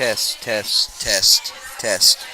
Test, test, test, test.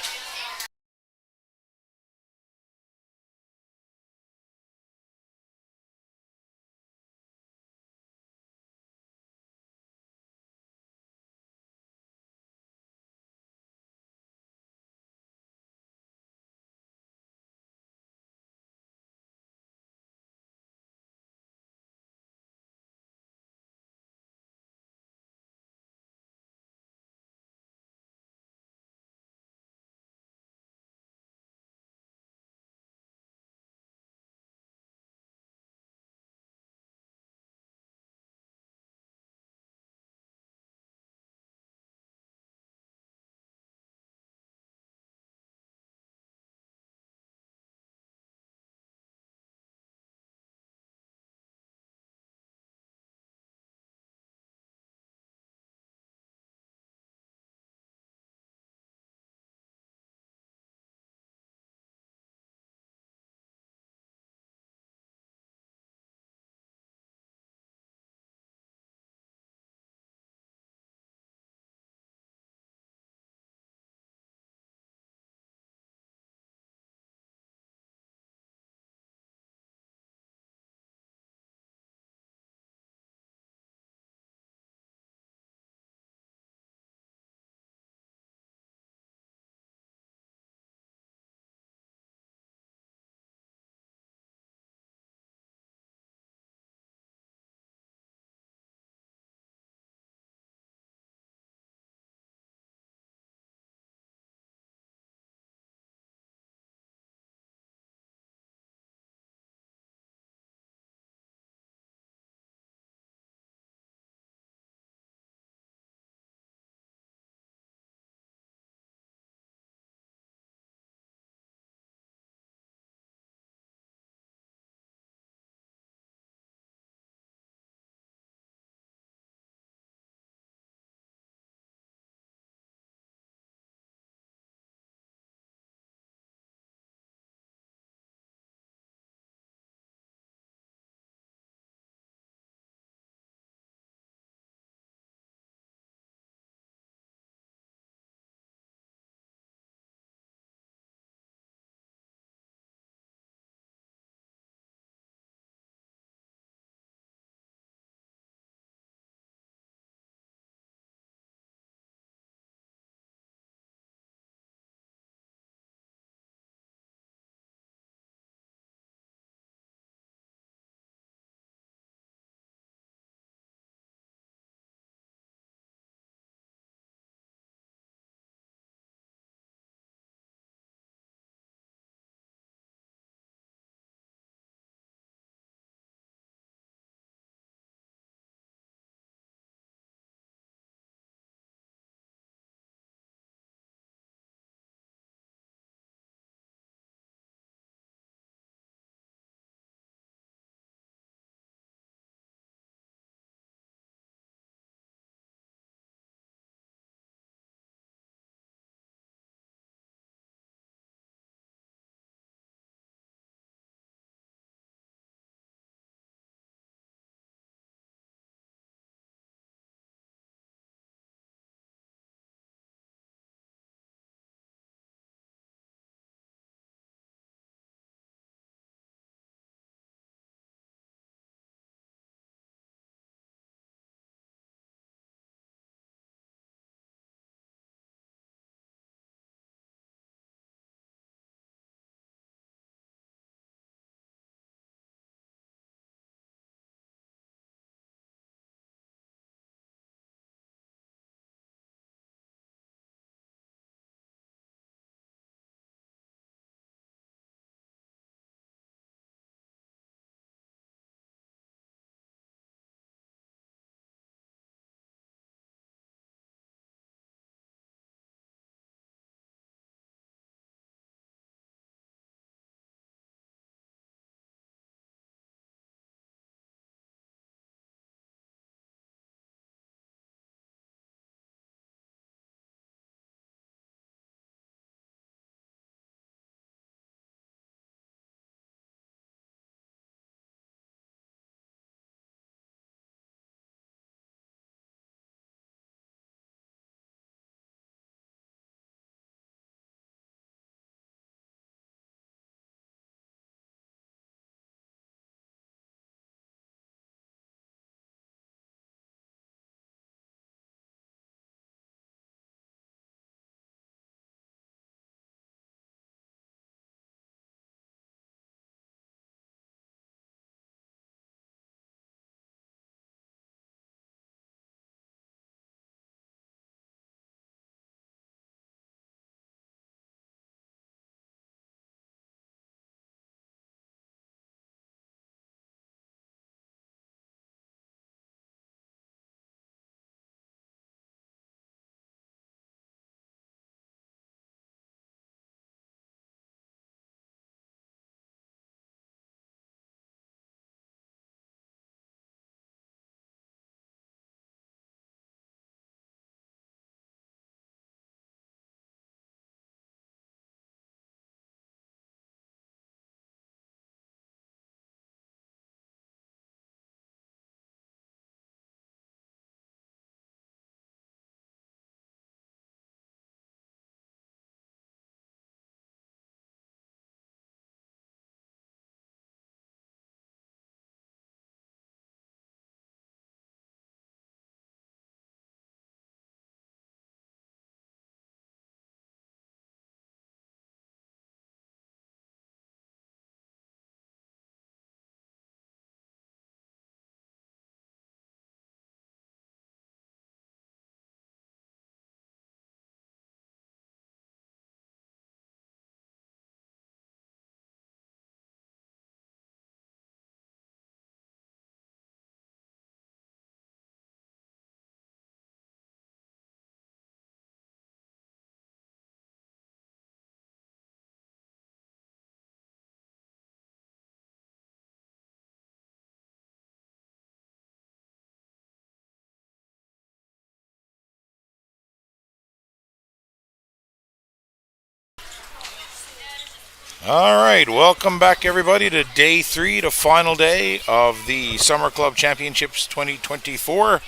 All right, welcome back everybody to day 3, the final day of the Summer Club Championships 2024.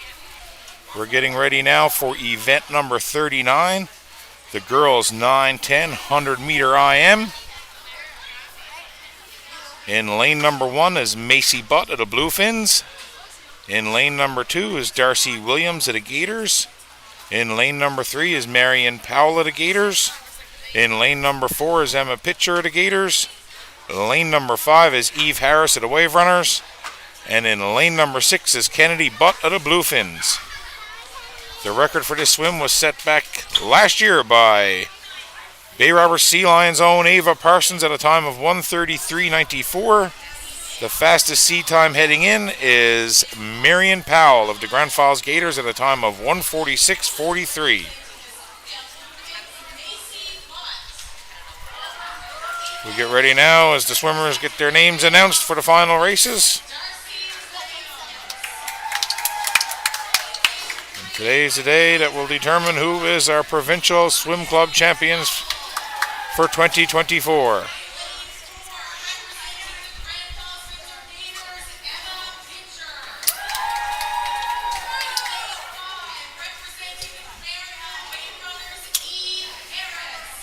We're getting ready now for event number 39, the girls 9-10 100-meter IM. In lane number 1 is Macy Butt of the Bluefins. In lane number 2 is Darcy Williams of the Gators. In lane number 3 is Marion Powell of the Gators. In lane number 4 is Emma Pitcher of the Gators. Lane number 5 is Eve Harris of the Wave Runners. And in lane number 6 is Kennedy Butt of the Bluefins. The record for this swim was set back last year by Bay Roberts Sea Lions' own Ava Parsons at a time of 1:33.94. The fastest sea time heading in is Marion Powell of the Grand Falls Gators at a time of 1:46.43. We get ready now as the swimmers get their names announced for the final races. And today's the day that will determine who is our provincial swim club champions for 2024.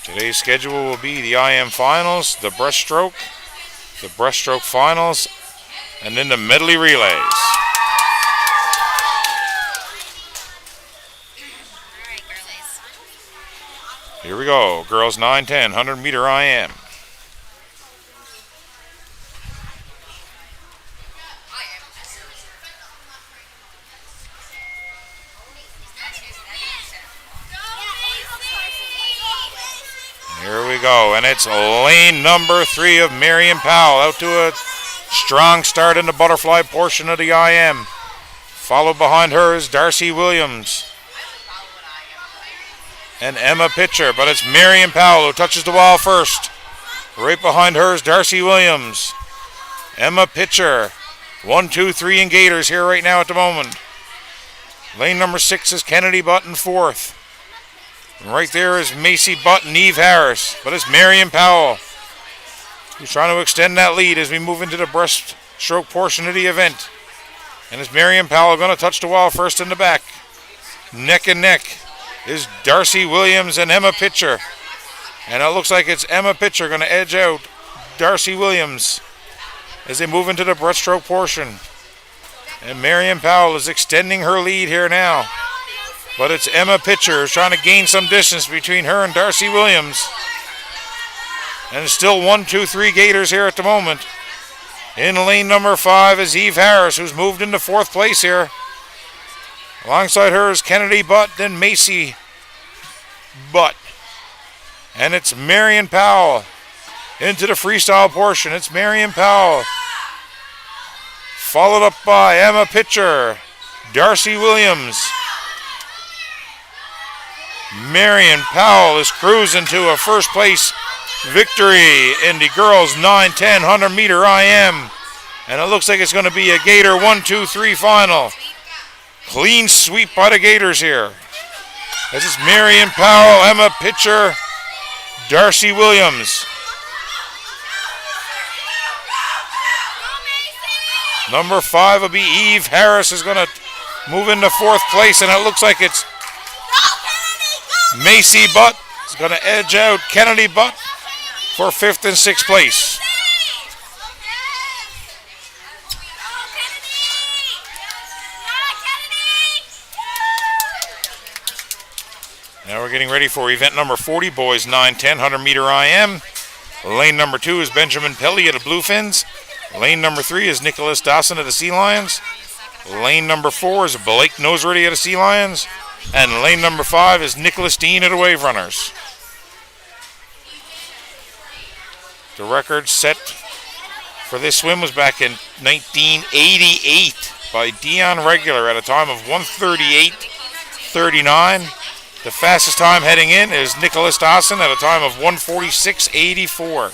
Today's schedule will be the IM finals, the breaststroke finals, and then the medley relays. Here we go, girls 9-10 100-meter IM. Here we go, and it's lane number 3 of Marion Powell out to a strong start in the butterfly portion of the IM. Followed behind her is Darcy Williams and Emma Pitcher, but it's Marion Powell who touches the wall first. Right behind her is Darcy Williams. Emma Pitcher, 1, 2, 3 in Gators here right now at the moment. Lane number 6 is Kennedy Butt in 4th. And right there is Macy Butt and Eve Harris, but it's Marion Powell who's trying to extend that lead as we move into the breaststroke portion of the event. And it's Marion Powell going to touch the wall first in the back. Neck and neck is Darcy Williams and Emma Pitcher. And it looks like it's Emma Pitcher going to edge out Darcy Williams as they move into the breaststroke portion. And Marion Powell is extending her lead here now. But it's Emma Pitcher who's trying to gain some distance between her and Darcy Williams. And it's still 1, 2, 3 Gators here at the moment. In lane number 5 is Eve Harris, who's moved into 4th place here. Alongside her is Kennedy Butt, then Macy Butt. And it's Marion Powell into the freestyle portion. It's Marion Powell, followed up by Emma Pitcher, Darcy Williams. Marion Powell is cruising to a first place victory in the girls 9-10 100-meter IM. And it looks like it's going to be a Gator 1, 2, 3 final. Clean sweep by the Gators here. This is Marion Powell, Emma Pitcher, Darcy Williams. Number 5 will be Eve Harris is going to move into 4th place, and it looks like it's Macy Butt is going to edge out Kennedy Butt for 5th and 6th place. Now we're getting ready for event number 40, boys 9-10 100-meter IM. Lane number 2 is Benjamin Pelly of the Bluefins. Lane number 3 is Nicholas Dawson of the Sea Lions. Lane number 4 is Blake Noseworthy of the Sea Lions. And lane number 5 is Nicholas Dean of the Wave Runners. The record set for this swim was back in 1988 by Dion Regular at a time of 1:38.39. The fastest time heading in is Nicholas Dawson at a time of 1:46.84.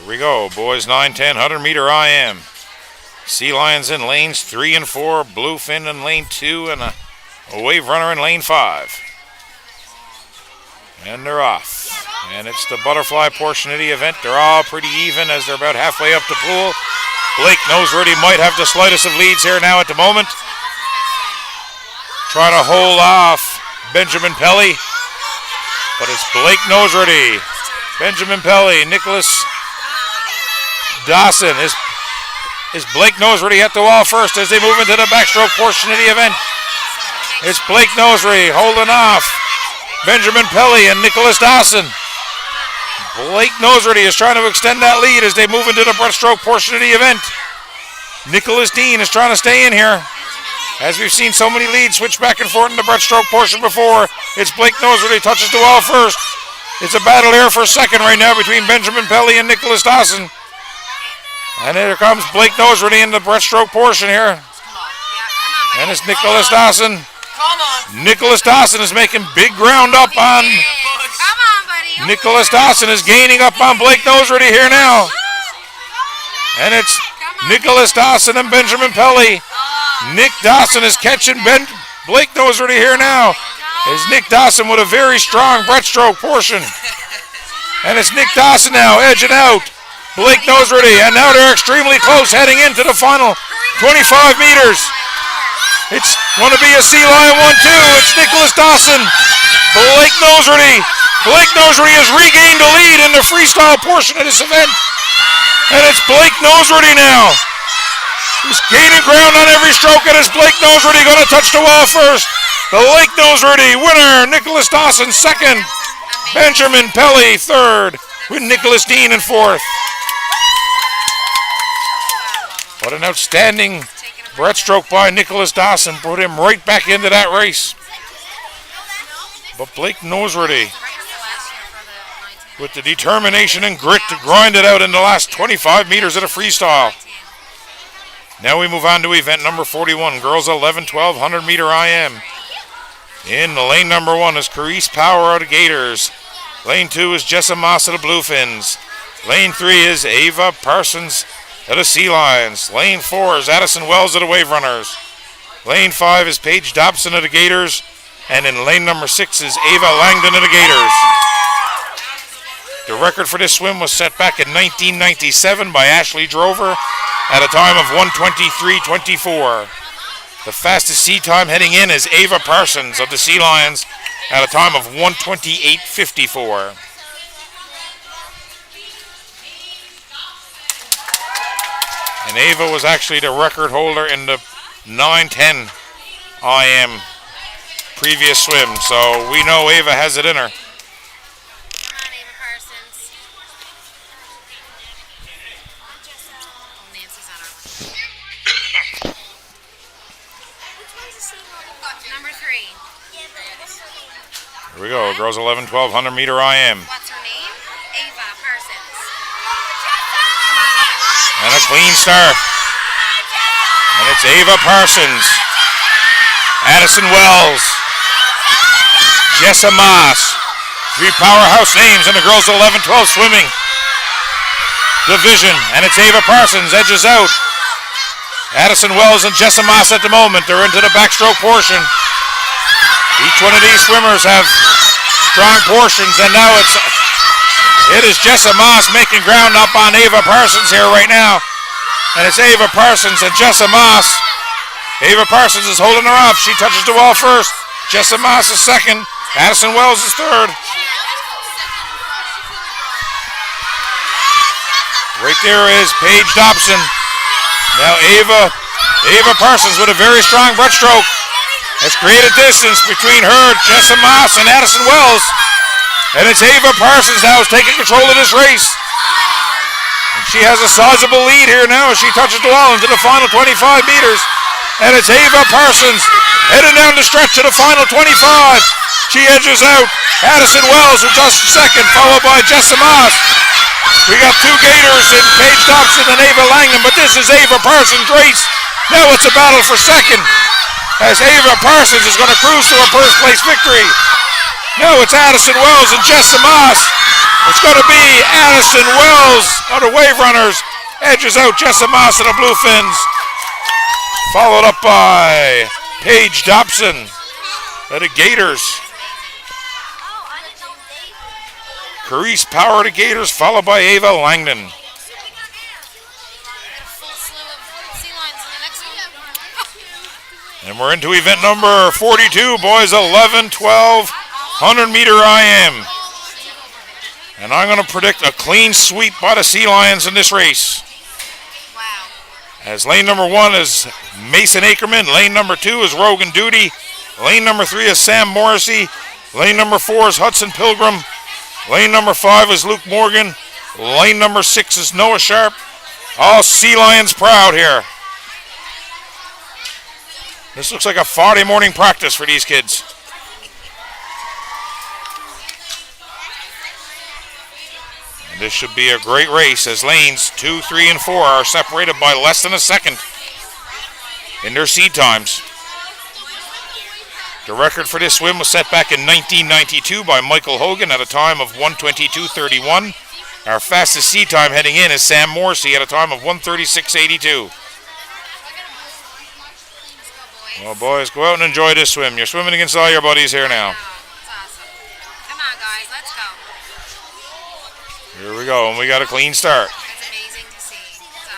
we go, boys. 9-10, 100-meter IM. Sea Lions in lanes 3 and 4, Bluefin in lane 2, and a Wave Runner in lane 5. And they're off. And it's the butterfly portion of the event. They're all pretty even as they're about halfway up the pool. Blake Noseworthy might have the slightest of leads here now at the moment. Trying to hold off Benjamin Pelly. But it's Blake Noseworthy, Benjamin Pelly, Nicholas Dawson. Is Blake Noseworthy at the wall first as they move into the backstroke portion of the event? It's Blake Noseworthy holding off Benjamin Pelly and Nicholas Dawson. Blake Noseworthy is trying to extend that lead as they move into the breaststroke portion of the event. Nicholas Dean is trying to stay in here. As we've seen so many leads switch back and forth in the breaststroke portion before, it's Blake Noseworthy touches the wall first. It's a battle here for second right now between Benjamin Pelly and Nicholas Dawson. And here comes Blake Noseworthy in the breaststroke portion here. And it's Nicholas Dawson. Nicholas Dawson is making big ground up on. Nicholas Dawson is gaining up on Blake Noseworthy here now. And it's Nicholas Dawson and Benjamin Pelly. Nick Dawson is catching Blake Noseworthy here now. Is Nick Dawson with a very strong breaststroke portion. And it's Nick Dawson now edging out Blake Noseworthy. And now they're extremely close heading into the final 25 meters. It's going to be a Sea Lion 1-2. It's Nicholas Dawson, Blake Noseworthy. Blake Noseworthy has regained the lead in the freestyle portion of this event. And it's Blake Noseworthy now. He's gaining ground on every stroke, and it's Blake Noseworthy going to touch the wall first. Blake Noseworthy, winner. Nicholas Dawson, second. Benjamin Pelly, third. With Nicholas Dean in fourth. What an outstanding breaststroke by Nicholas Dawson. Put him right back into that race. But Blake Noseworthy, with the determination and grit to grind it out in the last 25 meters of the freestyle. Now we move on to event number 41, girls 11-12, 100-meter IM. In the lane number 1 is Carice Power out of Gators. Lane 2 is Jessa Moss of the Bluefins. Lane 3 is Ava Parsons of the Sea Lions. Lane 4 is Addison Wells of the Wave Runners. Lane 5 is Paige Dobson of the Gators. And in lane number 6 is Ava Langdon of the Gators. The record for this swim was set back in 1997 by Ashley Drover at a time of 1:23:24. The fastest sea time heading in is Ava Parsons of the Sea Lions at a time of 1:28:54. And Ava was actually the record holder in the 9:10 IM previous swim, so we know Ava has it in her. Here we go, girls 11-12, 100-meter IM. What's her name? Ava Parsons. And a clean start. And it's Ava Parsons, Addison Wells, Jessa Moss. 3 powerhouse names in the girls 11-12 swimming division. And it's Ava Parsons, edges out. Addison Wells and Jessa Moss at the moment. They're into the backstroke portion. Each one of these swimmers have strong portions, and now it is Jessa Moss making ground up on Ava Parsons here right now. And it's Ava Parsons and Jessa Moss. Ava Parsons is holding her off. She touches the wall first. Jessa Moss is second. Addison Wells is third. Right there is Paige Dobson. Now Ava Parsons with a very strong breaststroke has created distance between her, Jessa Moss, and Addison Wells. And it's Ava Parsons now who's taking control of this race. And she has a sizable lead here now as she touches the wall into the final 25 meters. And it's Ava Parsons heading down the stretch to the final 25. She edges out Addison Wells, who just second, followed by Jessa Moss. We got 2 Gators in Paige Dobson and Ava Langdon, but this is Ava Parsons' race. Now it's a battle for second, as Ava Parsons is going to cruise to a first place victory. Now it's Addison Wells and Jessa Moss It's going to be Addison Wells of the Wave Runners. Edges out Jessa Moss of the Bluefins. Followed up by Paige Dobson of the Gators. Carice Power of the Gators, followed by Ava Langdon. And we're into event number 42, boys 11, 12, 100-meter IM. And I'm going to predict a clean sweep by the Sea Lions in this race. Wow. As lane number 1 is Mason Ackerman, lane number 2 is Rogan Duty, lane number 3 is Sam Morrissey, lane number 4 is Hudson Pilgrim, lane number 5 is Luke Morgan, lane number 6 is Noah Sharp. All Sea Lions proud here. This looks like a Friday morning practice for these kids. And this should be a great race as lanes 2, 3, and 4 are separated by less than a second in their seed times. The record for this swim was set back in 1992 by Michael Hogan at a time of 1:22.31. Our fastest seed time heading in is Sam Morrissey at a time of 1:36.82. Well, boys, go out and enjoy this swim. You're swimming against all your buddies here now. That's awesome. Come on, guys. Let's go. Here we go, and we got a clean start. That's amazing to see. That's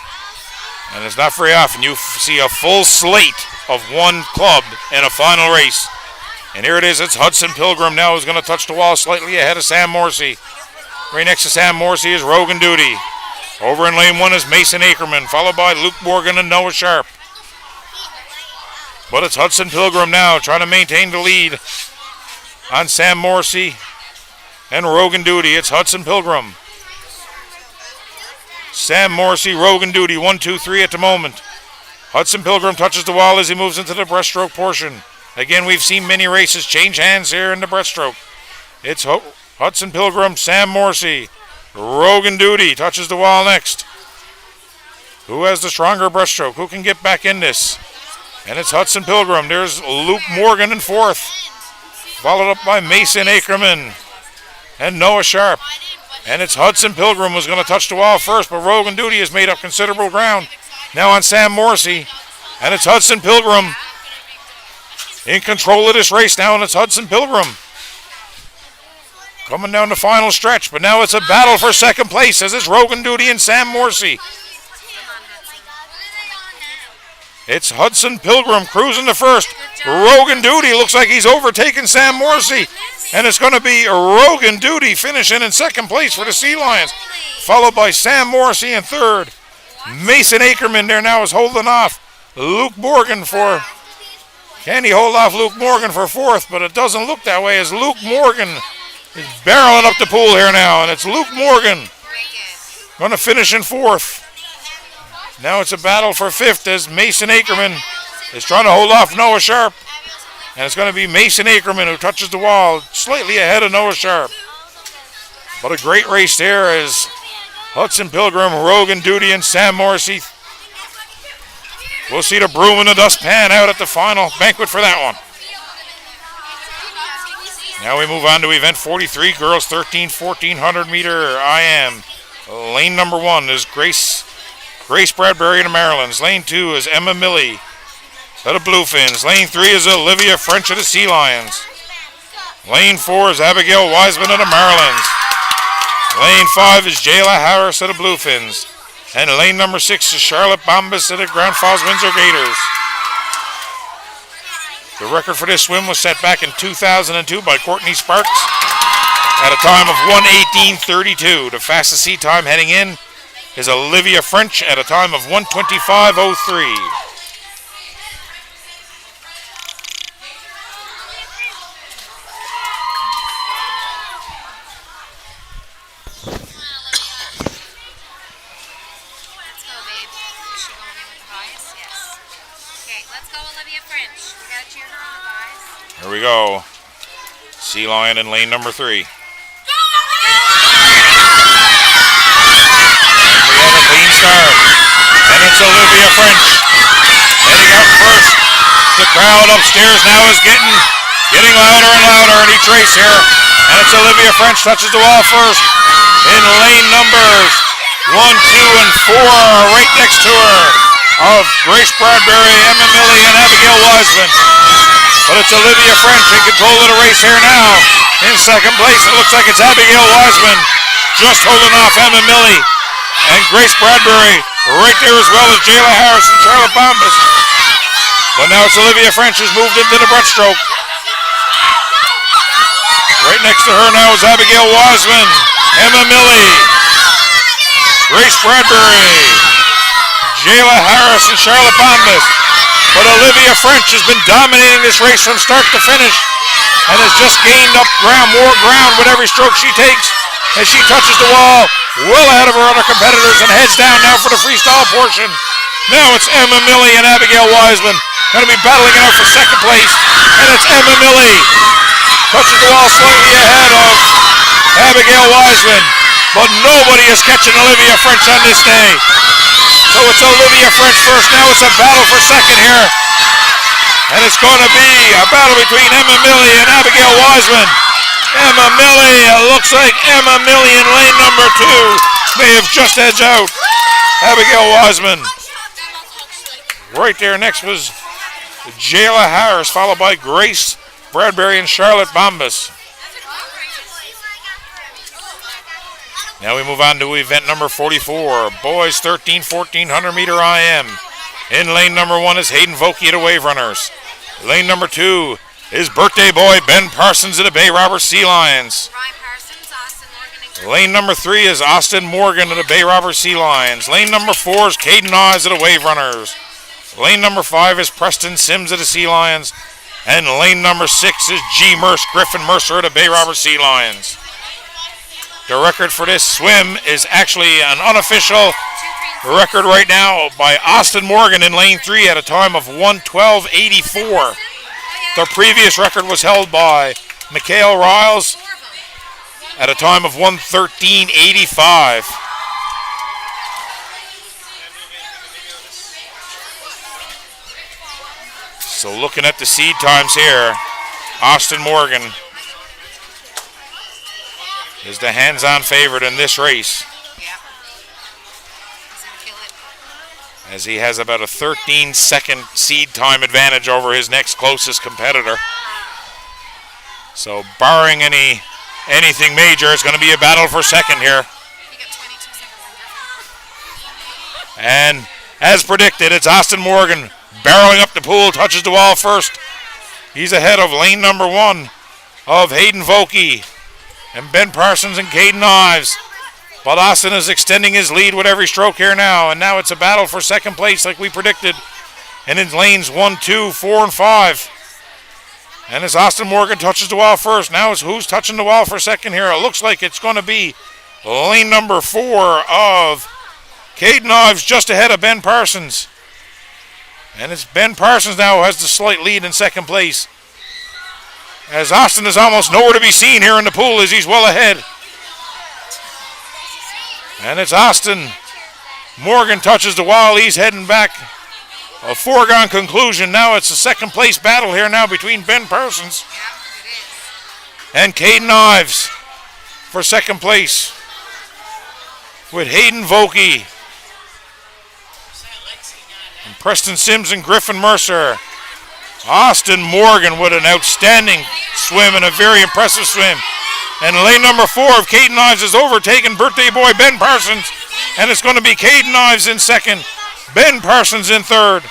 awesome. And it's not very often you see a full slate of one club in a final race. And here it is. It's Hudson Pilgrim now who's going to touch the wall slightly ahead of Sam Morrissey. Right next to Sam Morrissey is Rogan Duty. Over in lane 1 is Mason Ackerman, followed by Luke Morgan and Noah Sharp. But it's Hudson Pilgrim now trying to maintain the lead on Sam Morrissey and Rogan Duty. It's Hudson Pilgrim. Sam Morrissey, Rogan Duty, 1, 2, 3 at the moment. Hudson Pilgrim touches the wall as he moves into the breaststroke portion. Again, we've seen many races change hands here in the breaststroke. It's Hudson Pilgrim, Sam Morrissey. Rogan Duty touches the wall next. Who has the stronger breaststroke? Who can get back in this? And it's Hudson Pilgrim. There's Luke Morgan in 4th. Followed up by Mason Ackerman and Noah Sharp. And it's Hudson Pilgrim who's going to touch the wall first, but Rogan Duty has made up considerable ground. Now on Sam Morrissey. And it's Hudson Pilgrim in control of this race now, and it's Hudson Pilgrim coming down the final stretch. But now it's a battle for second place as it's Rogan Duty and Sam Morrissey. It's Hudson Pilgrim cruising to first. Rogan Duty looks like he's overtaken Sam Morrissey. And it's going to be Rogan Duty finishing in second place for the Sea Lions. Followed by Sam Morrissey in 3rd. Mason Ackerman there now is holding off Luke Morgan for... Can he hold off Luke Morgan for 4th? But it doesn't look that way as Luke Morgan is barreling up the pool here now. And it's Luke Morgan going to finish in 4th. Now it's a battle for 5th as Mason Ackerman is trying to hold off Noah Sharp. And it's going to be Mason Ackerman who touches the wall slightly ahead of Noah Sharp. But a great race there as Hudson Pilgrim, Rogan Duty, and Sam Morrissey. We'll see the broom and the dustpan out at the final banquet for that one. Now we move on to event 43, girls 13, 1400 meter IM. Lane number 1 is Grace Bradbury of the Marylands. Lane 2 is Emma Milley of the Bluefins. Lane 3 is Olivia French of the Sea Lions. Lane 4 is Abigail Wiseman of the Marylands. Lane 5 is Jayla Harris of the Bluefins. And lane number 6 is Charlotte Bombas of the Grand Falls Windsor Gators. The record for this swim was set back in 2002 by Courtney Sparks at a time of 1:18.32. The fastest seat time heading in is Olivia French at a time of 1:25.03. Here we go. Sea Lion in lane number 3. And we have a clean start. And it's Olivia French heading out first. The crowd upstairs now is getting louder and louder in each race here And it's Olivia French touches the wall first in lane numbers 1, 2, and 4 right next to her of Grace Bradbury, Emma Milley, and Abigail Wiseman. But it's Olivia French in control of the race here now. In second place, it looks like it's Abigail Wiseman just holding off Emma Milley and Grace Bradbury right there as well as Jayla Harris and Charlotte Bombas. But now it's Olivia French who's moved into the breaststroke. Right next to her now is Abigail Wiseman, Emma Milley, Grace Bradbury, Jayla Harris, and Charlotte Bombas. But Olivia French has been dominating this race from start to finish and has just gained up more ground with every stroke she takes as she touches the wall well ahead of her other competitors and heads down now for the freestyle portion. Now it's Emma Milley and Abigail Wiseman going to be battling it out for second place, and it's Emma Milley touches the wall slightly ahead of Abigail Wiseman, but nobody is catching Olivia French on this day. So it's Olivia French first. Now it's a battle for second here. And it's going to be a battle between Emma Milley and Abigail Wiseman. Emma Milley, it looks like Emma Milley in lane number 2 may have just edged out Abigail Wiseman. Right there next was Jayla Harris, followed by Grace Bradbury and Charlotte Bombas. Now we move on to event number 44, boys 1400 meter IM. In lane number 1 is Hayden Vokey of the Wave Runners. Lane number 2 is birthday boy Ben Parsons of the Bay Robbers Sea Lions. Lane number 3 is Austin Morgan of the Bay Robbers Sea Lions. Lane number 4 is Caden Oz of the Wave Runners. Lane number 5 is Preston Sims of the Sea Lions. And lane number 6 is G. Griffin Mercer of the Bay Robbers Sea Lions. The record for this swim is actually an unofficial record right now by Austin Morgan in lane 3 at a time of 1:12.84. The previous record was held by Mikhail Riles at a time of 1:13.85. So looking at the seed times here, Austin Morgan is the hands-on favorite in this race. As he has about a 13-second seed time advantage over his next closest competitor. So barring anything major, it's going to be a battle for second here. And as predicted, it's Austin Morgan barreling up the pool, touches the wall first. He's ahead of lane number 1 of Hayden Vokey and Ben Parsons and Caden Ives. But Austin is extending his lead with every stroke here now. And now it's a battle for second place like we predicted. And in lanes 1, 2, 4, and 5. And as Austin Morgan touches the wall first, now it's who's touching the wall for second here. It looks like it's going to be lane number 4 of Caden Ives just ahead of Ben Parsons. And it's Ben Parsons now who has the slight lead in second place, as Austin is almost nowhere to be seen here in the pool as he's well ahead. And it's Austin Morgan touches the wall. He's heading back. A foregone conclusion. Now it's a second place battle here now between Ben Parsons and Caden Ives for second place, with Hayden Vokey and Preston Sims and Griffin Mercer. Austin Morgan with an outstanding swim and a very impressive swim. And lane number 4 of Caden Ives has overtaken birthday boy Ben Parsons. And it's going to be Caden Ives in second, Ben Parsons in third.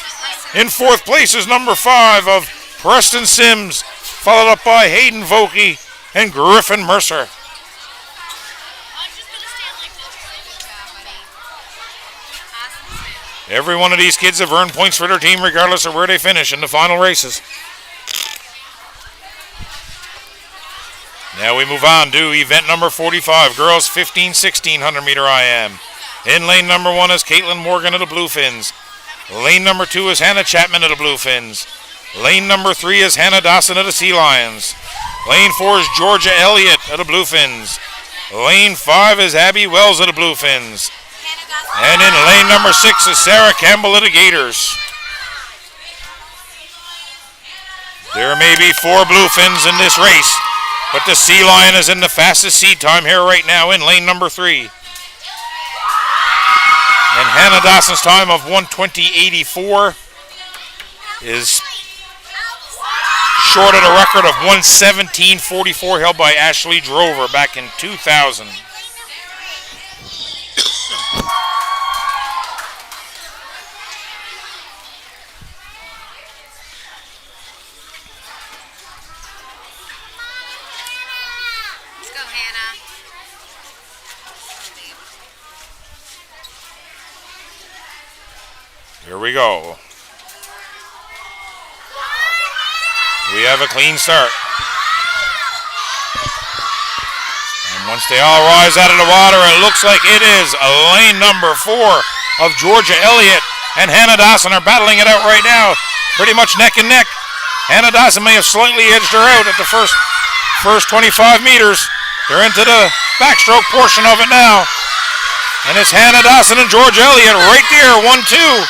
In fourth place is number 5 of Preston Sims, followed up by Hayden Vokey and Griffin Mercer. Every one of these kids have earned points for their team regardless of where they finish in the final races. Now we move on to event number 45, girls 1600 meter IM. In lane number 1 is Caitlin Morgan of the Bluefins. Lane number 2 is Hannah Chapman of the Bluefins. Lane number 3 is Hannah Dawson of the Sea Lions. Lane 4 is Georgia Elliott of the Bluefins. Lane 5 is Abby Wells of the Bluefins. And in lane number 6 is Sarah Campbell of the Gators. There may be 4 Bluefins in this race, But the Sea Lion is in the fastest seed time here right now in lane number 3. And Hannah Dawson's time of 1:20.84 is short of the record of 1:17.44 held by Ashley Drover back in 2000. Let's go, Hannah. Here we go. We have a clean start. And once they all rise out of the water, it looks like it is lane number 4 of Georgia Elliott and Hannah Dawson are battling it out right now, pretty much neck and neck. Hannah Dawson may have slightly edged her out at the first 25 meters. They're into the backstroke portion of it now. And it's Hannah Dawson and Georgia Elliott right there, 1-2.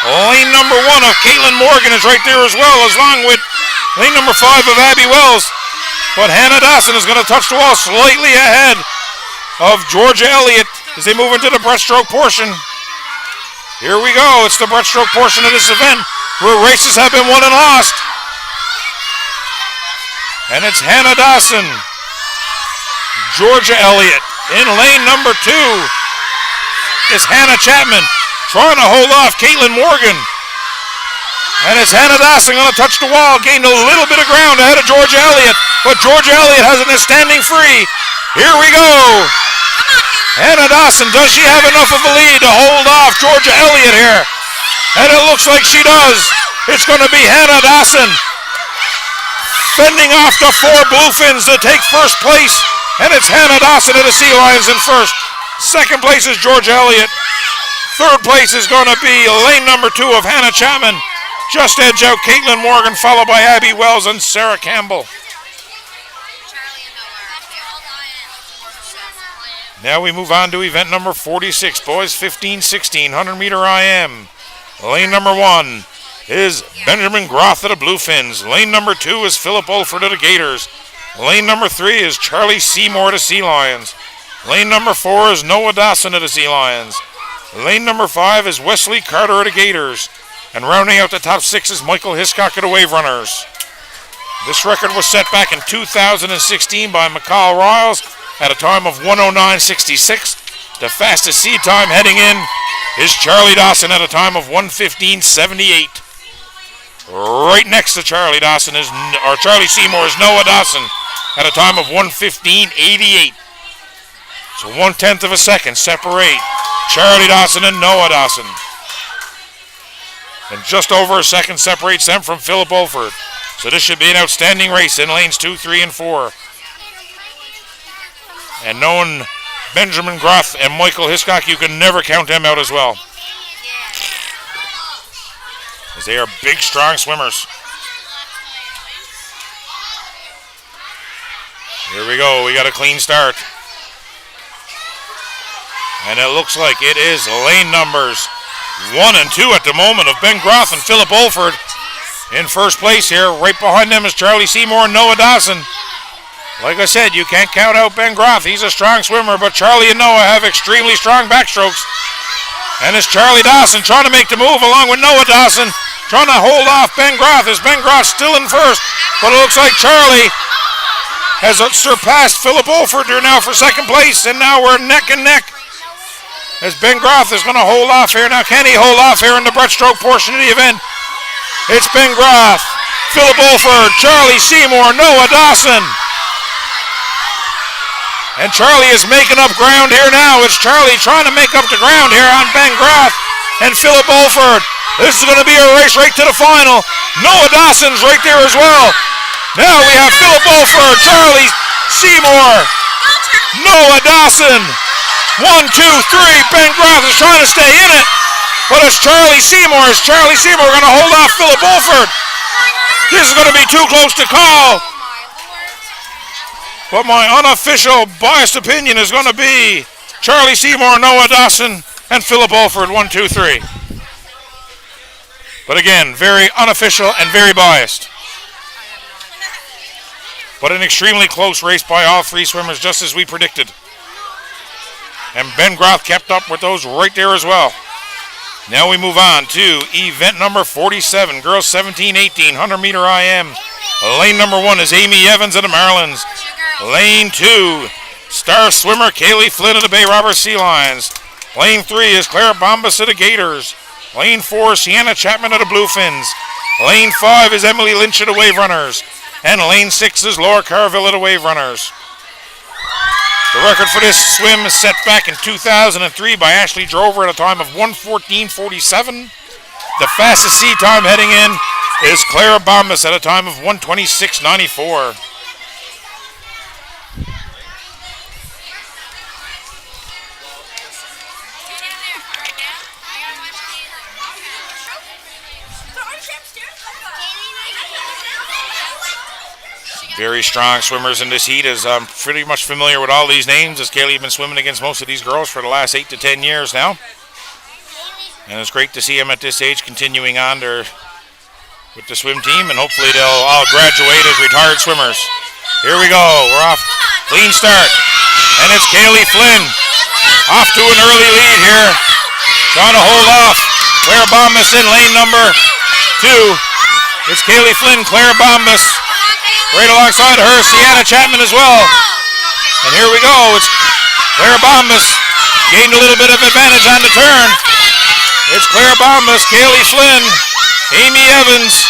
Lane number 1 of Caitlin Morgan is right there as well, along with lane number 5 of Abby Wells. But Hannah Dawson is going to touch the wall slightly ahead of Georgia Elliott as they move into the breaststroke portion. Here we go. It's the breaststroke portion of this event where races have been won and lost. And it's Hannah Dawson, Georgia Elliott. In lane number 2 is Hannah Chapman trying to hold off Caitlin Morgan. And it's Hannah Dawson going to touch the wall, gained a little bit of ground ahead of Georgia Elliott, but Georgia Elliott has it standing free. Here we go. Hannah Dawson, does she have enough of a lead to hold off Georgia Elliott here? And it looks like she does. It's going to be Hannah Dawson fending off the 4 Bluefins to take first place. And it's Hannah Dawson of the Sea Lions in first. Second place is Georgia Elliott. Third place is going to be lane number 2 of Hannah Chapman. Just edge out Caitlin Morgan, followed by Abby Wells and Sarah Campbell. Now we move on to event number 46, boys 15-16, 100-meter IM. Lane number 1 is Benjamin Groth of the Bluefins. Lane number 2 is Philip Olford of the Gators. Lane number 3 is Charlie Seymour of the Sea Lions. Lane number 4 is Noah Dawson of the Sea Lions. Lane number 5 is Wesley Carter of the Gators. And rounding out the top 6 is Michael Hiscock of the Wave Runners. This record was set back in 2016 by McCall Riles at a time of 1:09.66. The fastest seed time heading in is Charlie Dawson at a time of 1:15.78. Right next to Charlie Dawson Charlie Seymour is Noah Dawson at a time of 1:15.88. So 1/10 of a second separate Charlie Dawson and Noah Dawson. And just over a second separates them from Philip Olford. So this should be an outstanding race in lanes 2, 3, and 4. And knowing Benjamin Groth and Michael Hiscock, you can never count them out as well. As they are big, strong swimmers. Here we go. We got a clean start. And it looks like it is lane numbers 1 and 2 at the moment of Ben Groth and Philip Olford in first place here. Right behind them is Charlie Seymour and Noah Dawson. Like I said, you can't count out Ben Groth. He's a strong swimmer, but Charlie and Noah have extremely strong backstrokes. And it's Charlie Dawson trying to make the move along with Noah Dawson, trying to hold off Ben Groth. Is Ben Groth still in first? But it looks like Charlie has surpassed Philip Olford here now for second place, and now we're neck and neck. As Ben Groth is going to hold off here. Now, can he hold off here in the breaststroke portion of the event? It's Ben Groth, Philip Olford, Charlie Seymour, Noah Dawson. And Charlie is making up ground here now. It's Charlie trying to make up the ground here on Ben Groth and Philip Olford. This is going to be a race right to the final. Noah Dawson's right there as well. Now we have Philip Olford, Charlie Seymour, Noah Dawson. 1, 2, 3. Ben Groth is trying to stay in it. But it's Charlie Seymour. Is Charlie Seymour going to hold off Philip Olford? This is going to be too close to call. But my unofficial biased opinion is going to be Charlie Seymour, Noah Dawson, and Philip Olford. 1, 2, 3. But again, very unofficial and very biased. But an extremely close race by all three swimmers, just as we predicted. And Ben Groth kept up with those right there as well. Now we move on to event number 47, girls 17-18, 100-meter IM. Lane number 1 is Amy Evans of the Marylands. Lane 2, star swimmer Kaylee Flynn of the Bay Roberts Sea Lions. Lane 3 is Clara Bombas of the Gators. Lane 4, Sienna Chapman of the Bluefins. Lane 5 is Emily Lynch of the Wave Runners. And lane 6 is Laura Carville of the Wave Runners. The record for this swim is set back in 2003 by Ashley Drover at a time of 1:14:47. The fastest sea time heading in is Clara Bombas at a time of 1:26:94. Very strong swimmers in this heat, as I'm pretty much familiar with all these names, as Kaylee has been swimming against most of these girls for the last 8 to 10 years now. And it's great to see them at this age continuing on with the swim team, and hopefully they'll all graduate as retired swimmers. Here we go. We're off. Clean start. And it's Kaylee Flynn off to an early lead here. Trying to hold off Clara Bombas in lane number 2. It's Kaylee Flynn, Clara Bombas. Right alongside her, Sienna Chapman as well. And here we go. It's Clara Bombas. Gained a little bit of advantage on the turn. It's Clara Bombas, Kaylee Flynn, Amy Evans,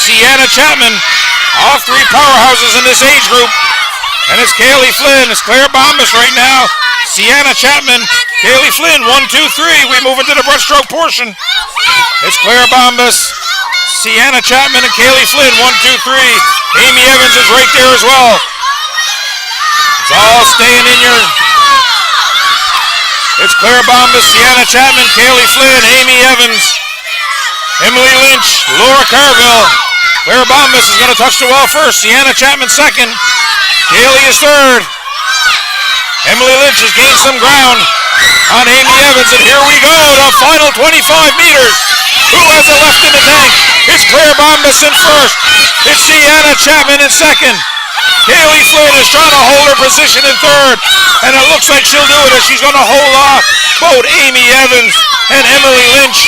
Sienna Chapman. All three powerhouses in this age group. And it's Kaylee Flynn. It's Clara Bombas right now. Sienna Chapman, Kaylee Flynn. 1, 2, 3. We move into the breaststroke portion. It's Clara Bombas, Sienna Chapman, and Kaylee Flynn. 1, 2, 3. Amy Evans is right there as well. It's all staying in your... It's Clara Bombas, Sienna Chapman, Kaylee Flynn, Amy Evans, Emily Lynch, Laura Carville. Clara Bombas is going to touch the wall first. Sienna Chapman second. Kaylee is third. Emily Lynch has gained some ground on Amy Evans. And here we go, the final 25 meters. Who has it left in the tank? It's Clara Bombas in first. It's Sienna Chapman in second. Kaylee Flynn is trying to hold her position in third. And it looks like she'll do it as she's going to hold off both Amy Evans and Emily Lynch.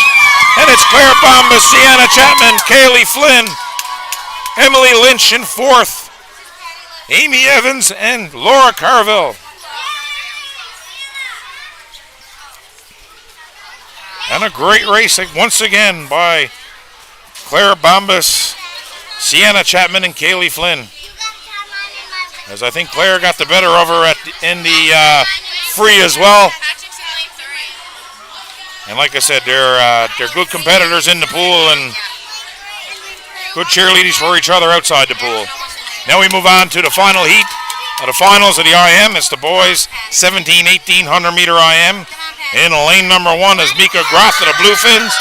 And it's Clara Bombas, Sienna Chapman, Kaylee Flynn, Emily Lynch in fourth. Amy Evans and Laura Carville. And a great race once again by Clara Bombas, Sienna Chapman, and Kaylee Flynn. As I think Claire got the better of her in the free as well. And like I said, they're good competitors in the pool and good cheerleaders for each other outside the pool. Now we move on to the final heat of the finals of the IM. It's the boys 17-18 100-meter IM. In lane number 1 is Mika Groth of the Bluefins.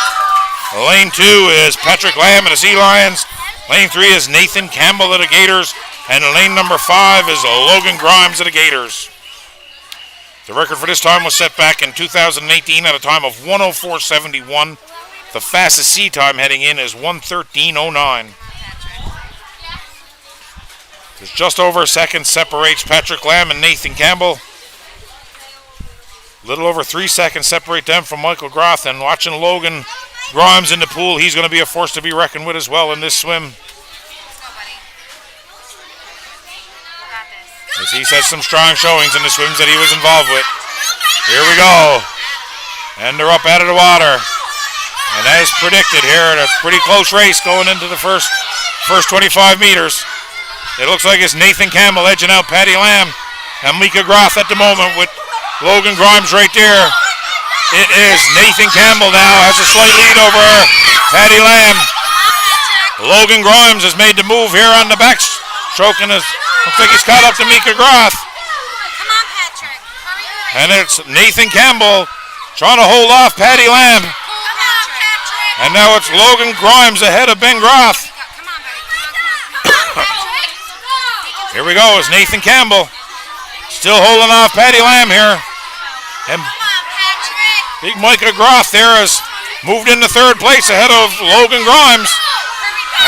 Lane 2 is Patrick Lamb of the Sea Lions. Lane 3 is Nathan Campbell of the Gators. And lane number 5 is Logan Grimes of the Gators. The record for this time was set back in 2018 at a time of 1:04:71. The fastest sea time heading in is 1:13:09. There's just over a second separates Patrick Lamb and Nathan Campbell. A little over 3 seconds separate them from Michael Groth. And watching Logan Grimes in the pool, he's going to be a force to be reckoned with as well in this swim. As he's had some strong showings in the swims that he was involved with. Here we go. And they're up out of the water. And as predicted here, a pretty close race going into the first 25 meters. It looks like it's Nathan Campbell edging out Patty Lamb and Mika Groth at the moment with Logan Grimes right there. It is Nathan Campbell now has a slight lead over Patty Lamb. Logan Grimes has made the move here on the backstroke and looks like he's caught up to Mika Groth. Come on, Patrick. And it's Nathan Campbell trying to hold off Patty Lamb. Come on, Patrick. And now it's Logan Grimes ahead of Ben Groth. Come on, buddy. Come on. Here we go. It's Nathan Campbell still holding off Patty Lamb here. And big Micah Groth there has moved into third place ahead of Logan Grimes.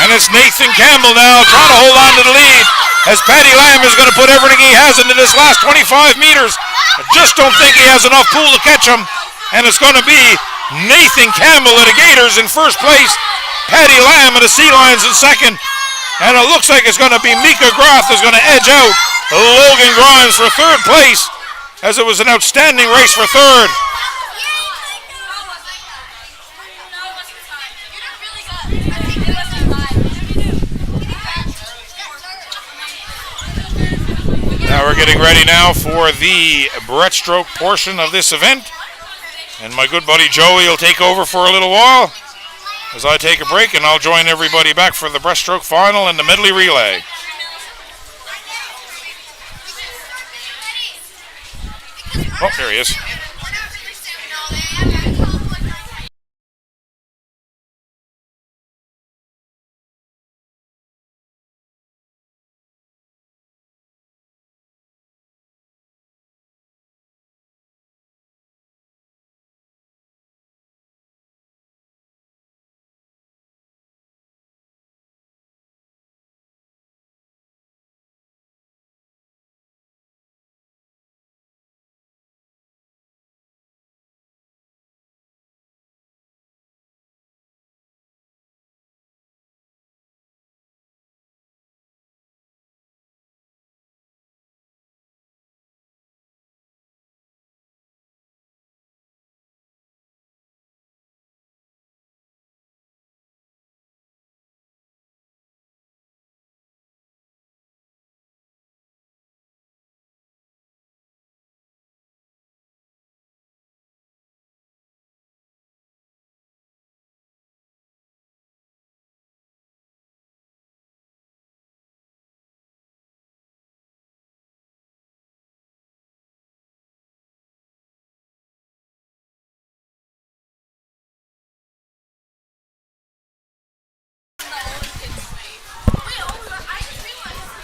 And it's Nathan Campbell now trying to hold on to the lead. as Paddy Lamb is going to put everything he has into this last 25 meters. I just don't think he has enough pool to catch him. And it's going to be Nathan Campbell of the Gators in first place. Paddy Lamb of the Sea Lions in second. And it looks like it's going to be Mika Groth is going to edge out Logan Grimes for third place, as it was an outstanding race for third. Now we're getting ready now for the breaststroke portion of this event. And my good buddy Joey will take over for a little while as I take a break, and I'll join everybody back for the breaststroke final and the medley relay. Oh, there he is.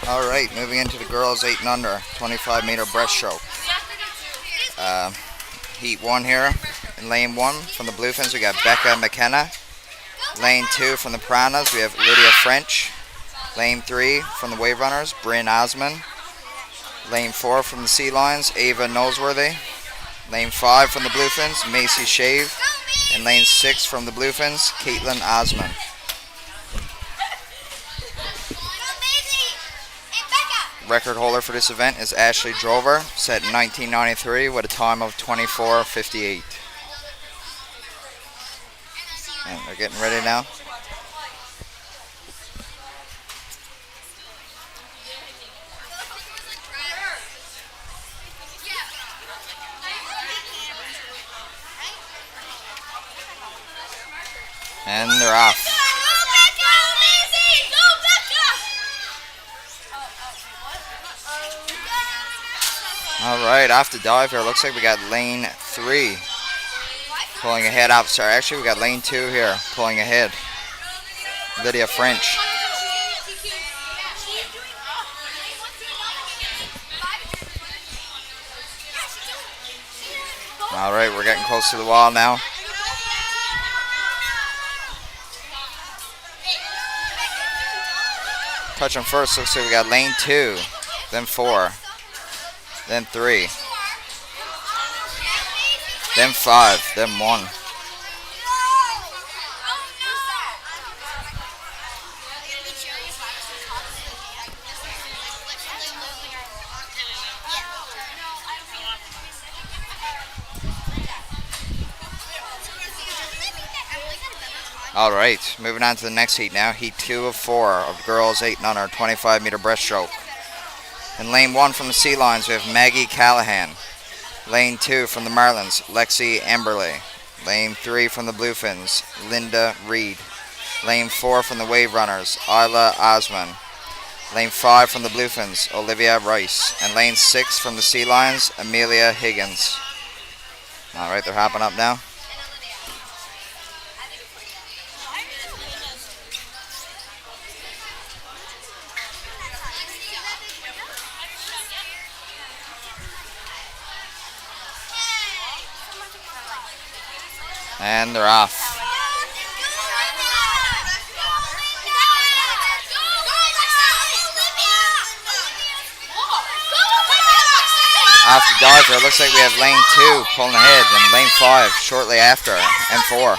All right, moving into the girls 8 and under, 25 meter breaststroke. Heat 1 here. In lane 1 from the Bluefins, we got Becca McKenna. Lane 2 from the Piranhas, we have Lydia French. Lane 3 from the Wave Runners, Bryn Osman. Lane 4 from the Sea Lions, Ava Noseworthy. Lane 5 from the Bluefins, Macy Shave. And lane 6 from the Bluefins, Caitlin Osman. Record holder for this event is Ashley Drover, set in 1993 with a time of 24:58. And they're getting ready now. And they're off. Alright, off the dive here. Looks like we got lane 3 pulling ahead. Sorry, actually we got lane 2 here pulling ahead. Lydia French. Alright, we're getting close to the wall now. Touching first, looks like we got lane 2, then 4. Then 3, then 5, then 1. All right, moving on to the next heat now. Heat 2 of 4 of girls 8 and under, 25 meter breaststroke. In lane 1 from the Sea Lions, we have Maggie Callahan. Lane 2 from the Marlins, Lexi Amberley. Lane 3 from the Bluefins, Linda Reed. Lane 4 from the Wave Runners, Isla Osman. Lane 5 from the Bluefins, Olivia Rice. And lane 6 from the Sea Lions, Amelia Higgins. All right, they're hopping up now. And they're off. After diver, it looks like we have lane 2 pulling ahead and lane 5 shortly after, M4.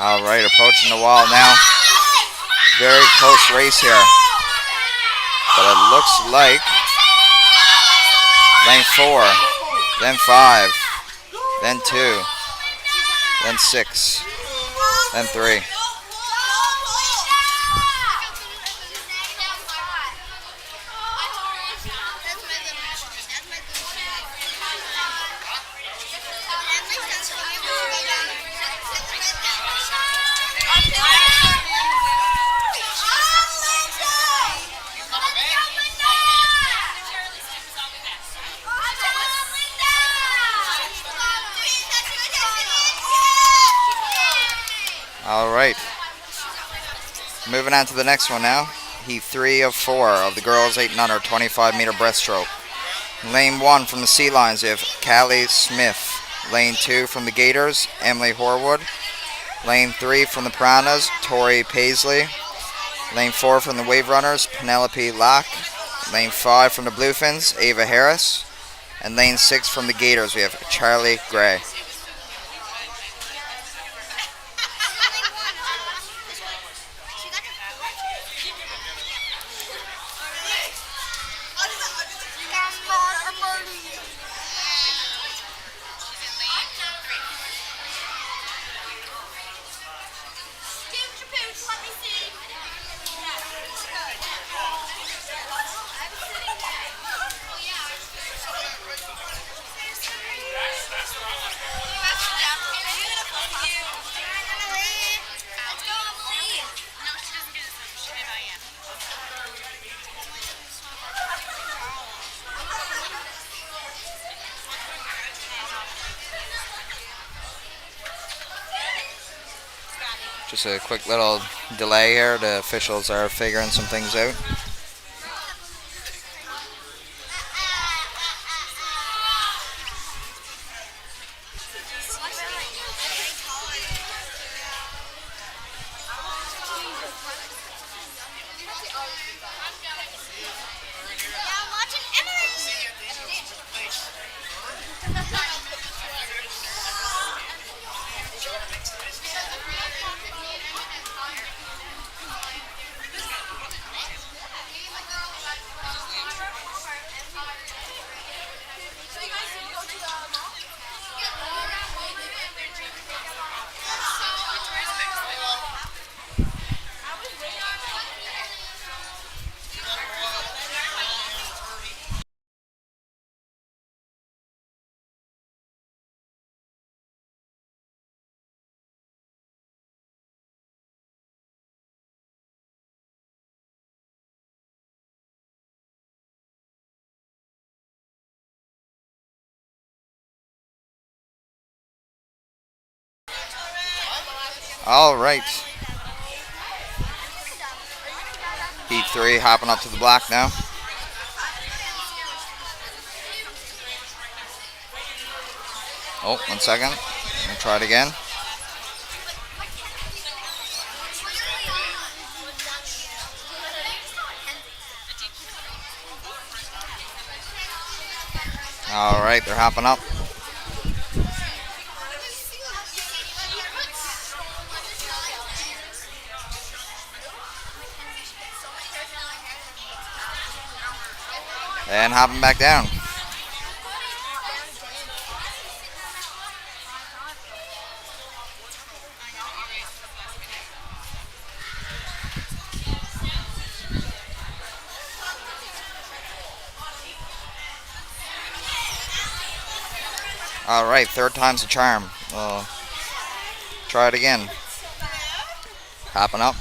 All right, approaching the wall now. Very close race here. But it looks like lane 4, then 5, then 2, then 6, then 3. All right. Moving on to the next one now. Heat 3 of 4 of the girls 8 and under 25-meter breaststroke. Lane 1 from the Sea Lions, we have Callie Smith. Lane 2 from the Gators, Emily Horwood. Lane 3 from the Piranhas, Tori Paisley. Lane 4 from the Wave Runners, Penelope Locke. Lane 5 from the Bluefins, Ava Harris. And lane 6 from the Gators, we have Charlie Gray. Just a quick little delay here. The officials are figuring some things out. All right. Heat 3 hopping up to the block now. Oh, 1 second. Let me try it again. All right, they're hopping up. And hopping back down. All right, third time's the charm. We'll try it again. Hopping up.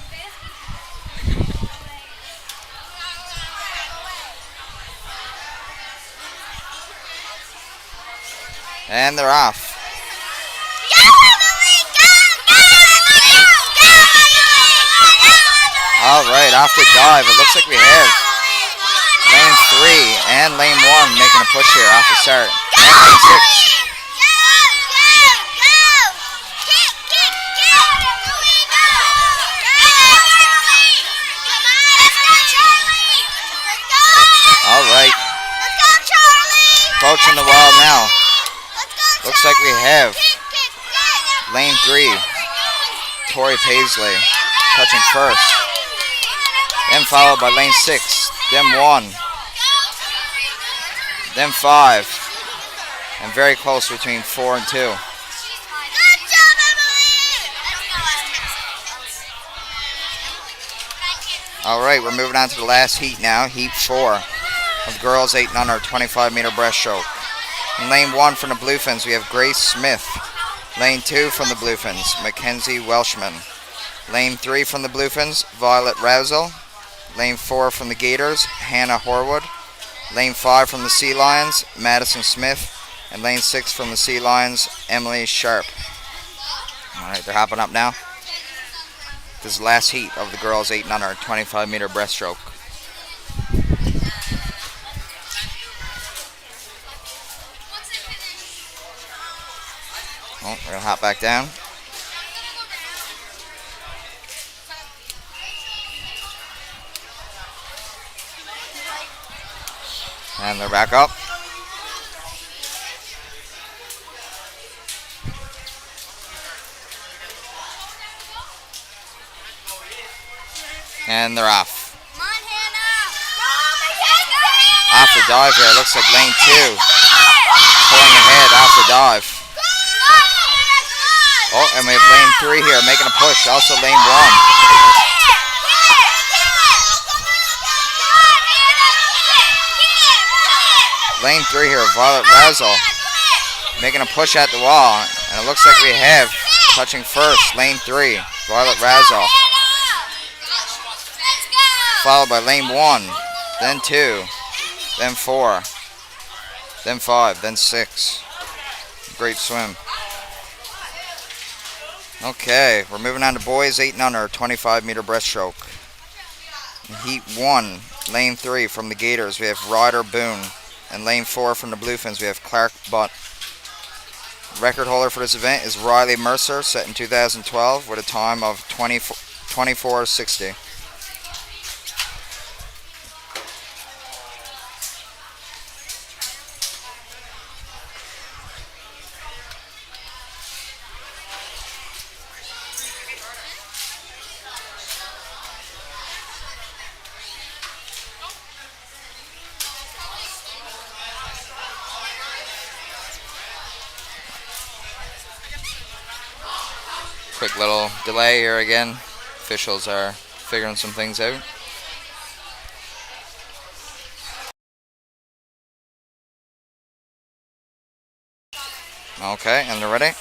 And they're off. All right, off the dive. It looks like we have lane 3 and lane 1 making a push here off the start. And lane 6. Approaching the wall now. Looks like we have lane 3, Tori Paisley, touching first. Then followed by lane 6, then 1, then 5, and very close between 4 and 2. All right, we're moving on to the last heat now, heat 4 of girls 8 and under, 25-meter breaststroke. In lane 1 from the Bluefins, we have Grace Smith. Lane 2 from the Bluefins, Mackenzie Welshman. Lane 3 from the Bluefins, Violet Rousel. Lane 4 from the Gators, Hannah Horwood. Lane 5 from the Sea Lions, Madison Smith. And lane 6 from the Sea Lions, Emily Sharp. All right, they're hopping up now. This is the last heat of the girls 8 and under, 25-meter breaststroke. Oh, we're going to hop back down. And they're back up. And they're off. Off the dive here. Looks like lane 2 pulling ahead off the dive. Oh, and we have lane 3 here making a push. Also lane 1. Lane 3 here, Violet Razzle, making a push at the wall. And it looks like we have touching first, lane 3, Violet Razzle. Followed by lane 1, then 2, then 4, then 5, then 6. Great swim. Okay, we're moving on to boys 8 and under, 25-meter breaststroke. In heat 1, lane 3 from the Gators, we have Ryder Boone. And lane 4 from the Bluefins, we have Clark Butt. Record holder for this event is Riley Mercer, set in 2012 with a time of 24:60. Quick little delay here again. Officials are figuring some things out. Okay, and they're ready.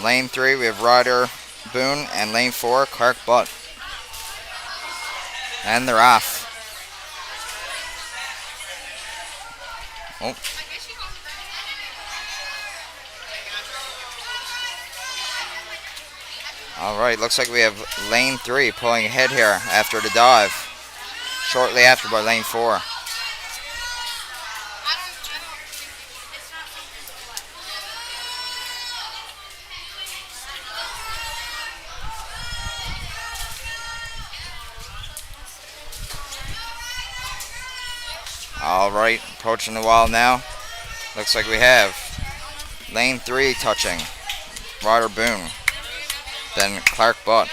Lane 3, we have Ryder Boone, and lane 4, Clark Butt. And they're off. Oh. All right, looks like we have lane 3 pulling ahead here after the dive. Shortly after by lane 4. All right, approaching the wall now. Looks like we have lane 3 touching Ryder Boone. Then Clark Butt.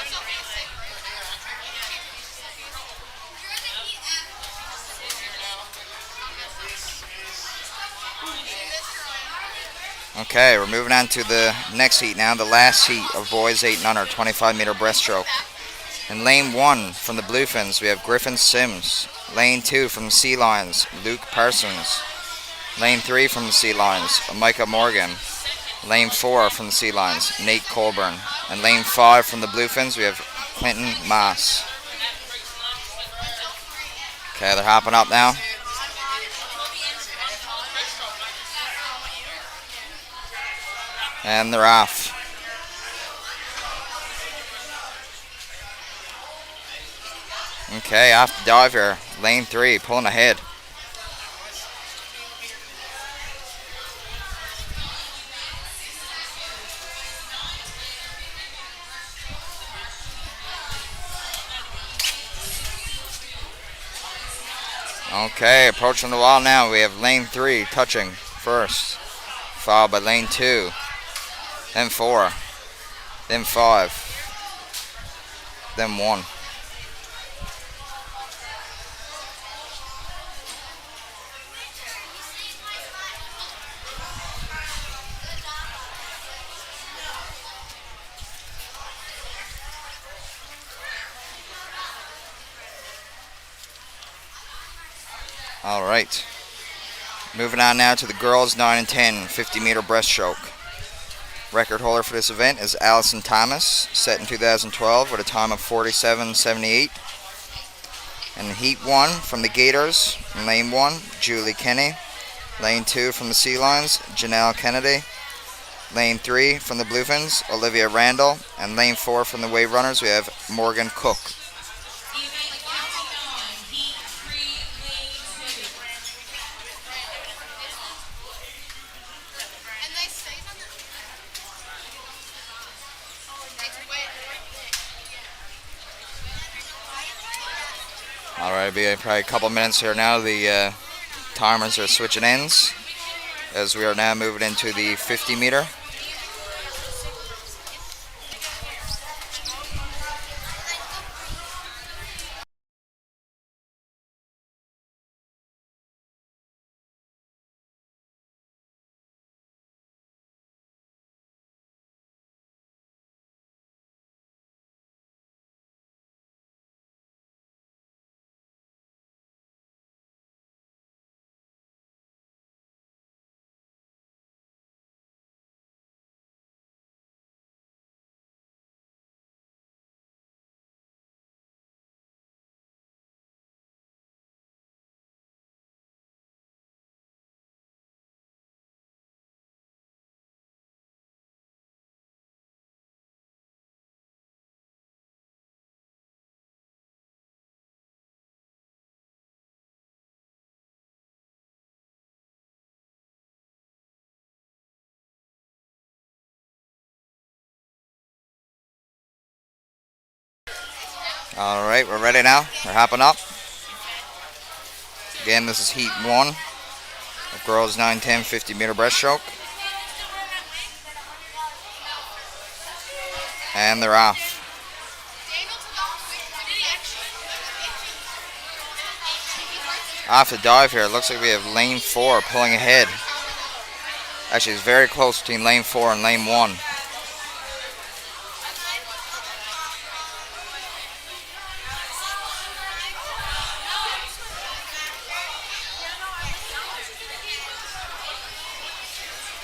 Okay, we're moving on to the next heat now, the last heat of boys 8 and under, 25-meter breaststroke. In lane 1 from the Bluefins, we have Griffin Sims. Lane 2 from the Sea Lions, Luke Parsons. Lane 3 from the Sea Lions, Micah Morgan. Lane 4 from the Sea Lions, Nate Colburn. And lane 5 from the Bluefins, we have Clinton Moss. Okay, they're hopping up now. And they're off. Okay, off the dive here. Lane 3, pulling ahead. Okay, approaching the wall now. We have lane 3 touching first, followed by lane 2, then 4, then 5, then 1. All right. Moving on now to the girls 9 and 10 50-meter breaststroke. Record holder for this event is Allison Thomas, set in 2012 with a time of 47:78. And heat 1 from the Gators, in lane 1, Julie Kenny. Lane 2 from the Sea Lions, Janelle Kennedy. Lane 3 from the Bluefins, Olivia Randall. And lane 4 from the Wave Runners, we have Morgan Cook. All right, it'll be probably a couple minutes here now. The timers are switching ends as we are now moving into the 50-meter. All right, we're ready now. We're hopping up. Again, this is heat 1 of girls 9-10 50-meter breaststroke. And they're off. Off the dive here, it looks like we have lane 4 pulling ahead. Actually, it's very close between lane 4 and lane 1.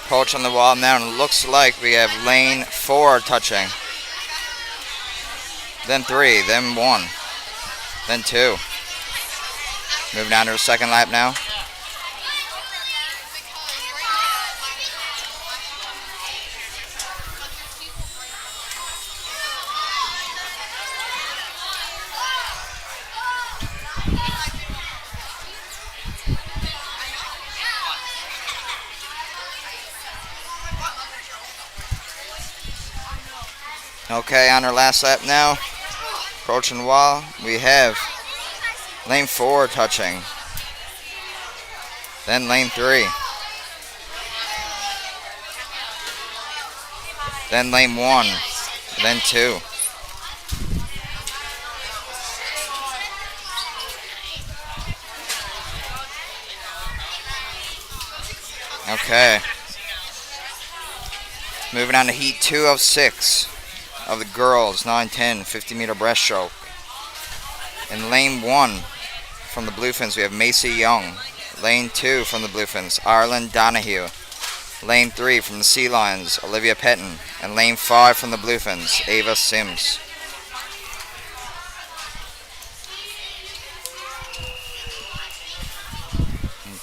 Approach on the wall now, and it looks like we have lane 4 touching. Then 3, then 1, then 2. Moving on to the second lap now. Okay, on our last lap now. Approaching the wall, we have lane 4 touching. Then lane 3. Then lane 1. Then 2. Okay. Moving on to heat 2 of 6 of the girls 9-10 50-meter breaststroke. In lane 1 from the Bluefins, we have Macy Young. Lane 2 from the Bluefins, Arlen Donahue. Lane 3 from the Sea Lions, Olivia Petton. And lane 5 from the Bluefins, Ava Sims.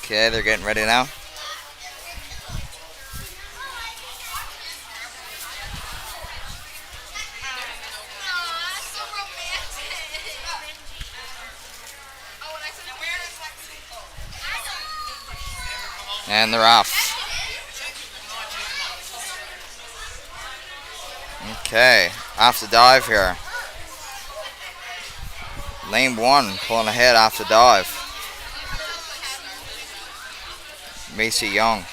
Okay, they're getting ready now. And they're off. Okay, off the dive here. Lane 1 pulling ahead off the dive. Macy Young.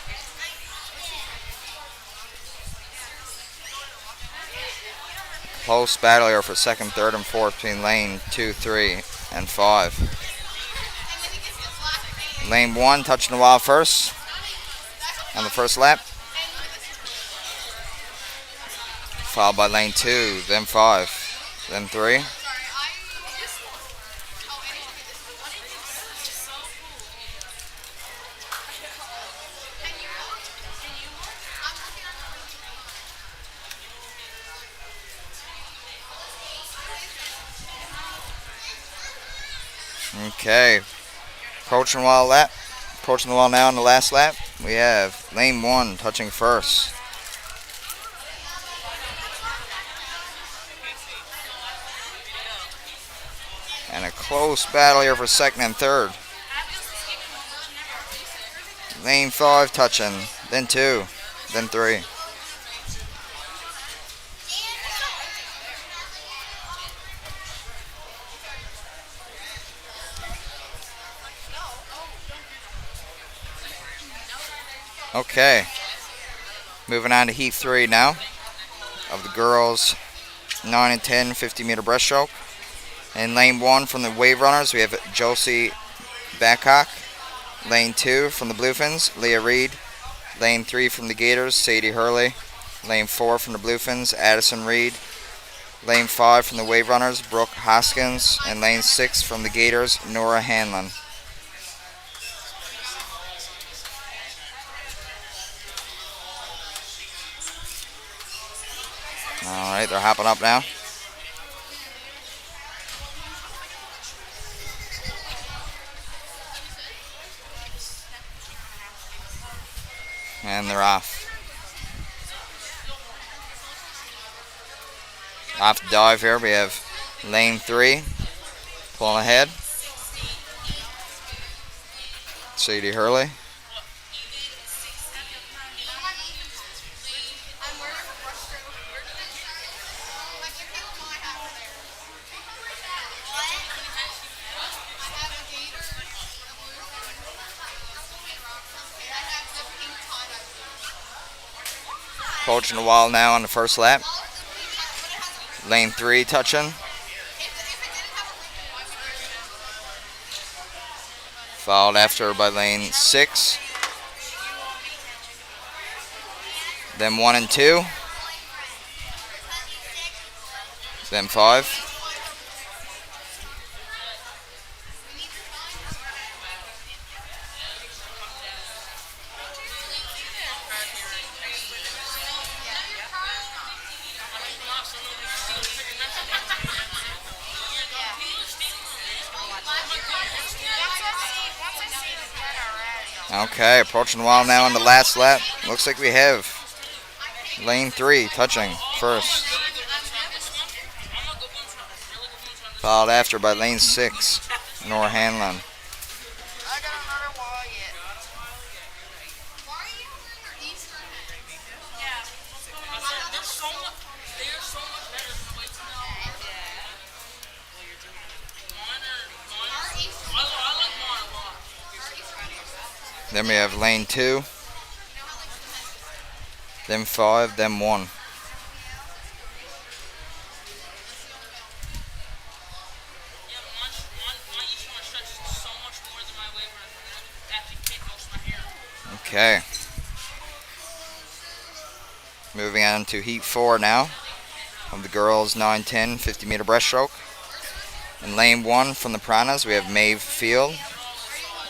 Close battle here for second, third, and fourth between lane 2, 3, and 5. Lane 1 touching the wall first on the first lap. Followed by lane 2, then 5, then 3. Okay, approaching the wall now on the last lap. We have lane 1 touching first. And a close battle here for second and third. Lane 5 touching, then 2, then 3. Okay, moving on to heat 3 now of the girls 9 and 10 50-meter breaststroke. In lane 1 from the Wave Runners, we have Josie Babcock. Lane 2 from the Bluefins, Leah Reed. Lane 3 from the Gators, Sadie Hurley. Lane 4 from the Bluefins, Addison Reed. Lane 5 from the Wave Runners, Brooke Hoskins. And lane 6 from the Gators, Nora Hanlon. Alright, they're hopping up now. And they're off. Off the dive here, we have lane 3 pulling ahead. Sadie Hurley. Approaching the wall now on the first lap. Lane 3 touching. Followed after by lane 6. Then 1 and 2. Then 5. Okay, approaching the wall now on the last lap. Looks like we have lane 3 touching first. Followed after by lane 6, Nora Hanlon. Then we have lane 2, then 5, then 1. Okay. Moving on to heat 4 now of the girls 9-10 50-meter breaststroke. In lane 1 from the Piranhas, we have Maeve Field.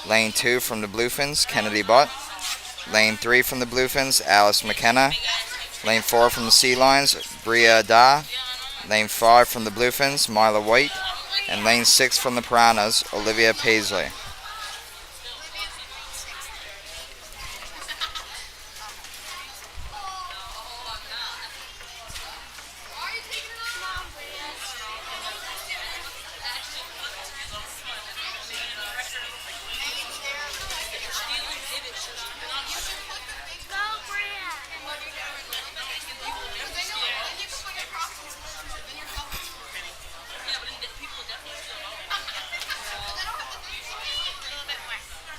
Lane 2 from the Bluefins, Kennedy Butt. Lane 3 from the Bluefins, Alice McKenna. Lane 4 from the Sea Lions, Bria Da. Lane 5 from the Bluefins, Marla White. And lane 6 from the Piranhas, Olivia Paisley.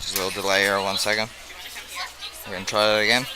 Just a little delay here, 1 second. We're gonna try that again.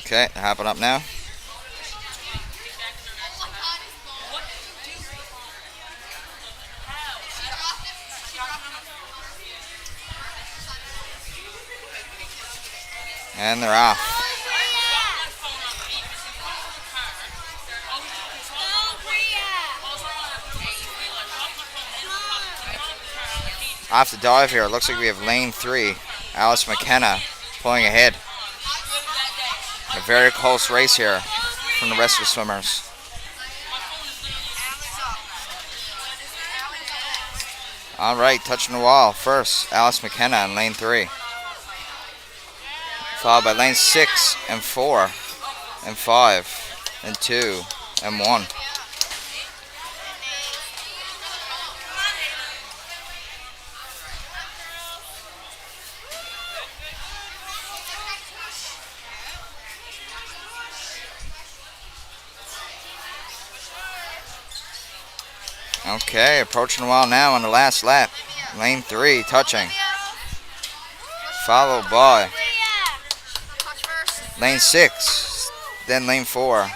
Okay, hopping up now. And they're off. Off the dive here. Looks like we have lane 3. Alice McKenna pulling ahead. A very close race here from the rest of the swimmers. All right, touching the wall first. Alice McKenna in lane 3. Followed by lane 6 and 4 and 5 and 2 and 1. Okay, approaching the wall now on the last lap. Lane 3 touching. Followed by lane 6, then lane 4,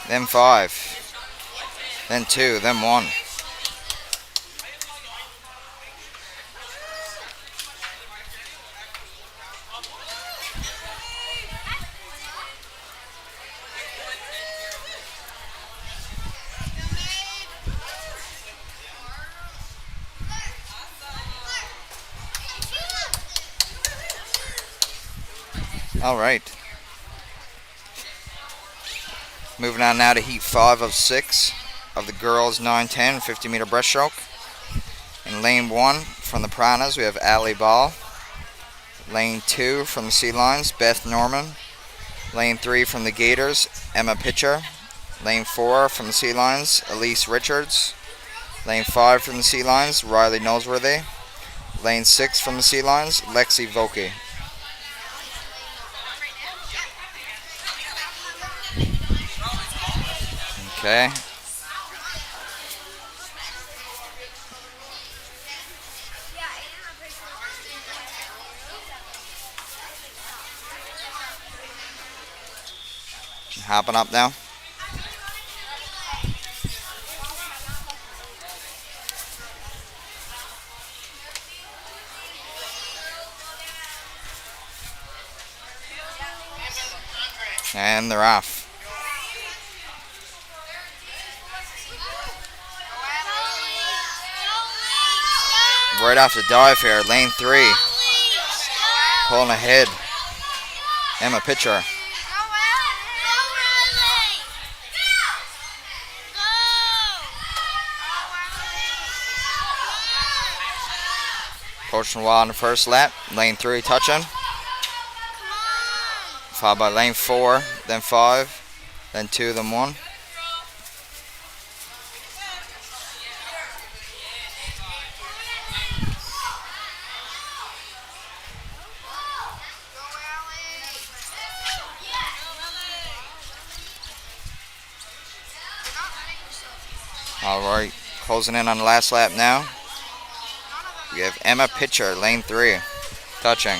then 5, then 2, then 1. All right. Moving on now to heat 5 of 6 of the girls 9-10 50-meter breaststroke. In lane 1 from the Piranhas, we have Allie Ball. Lane 2 from the Sea Lions, Beth Norman. Lane 3 from the Gators, Emma Pitcher. Lane 4 from the Sea Lions, Elise Richards. Lane 5 from the Sea Lions, Riley Noseworthy. Lane 6 from the Sea Lions, Lexi Volke. Okay. Hopping up now. And they're off. Right off the dive here, lane 3. Pulling ahead. Emma Pitcher. Approaching the wall on the first lap. Lane 3 touching. Followed by lane 4, then 5, then 2, then 1. All right, closing in on the last lap now. We have Emma Pitcher, lane 3, touching.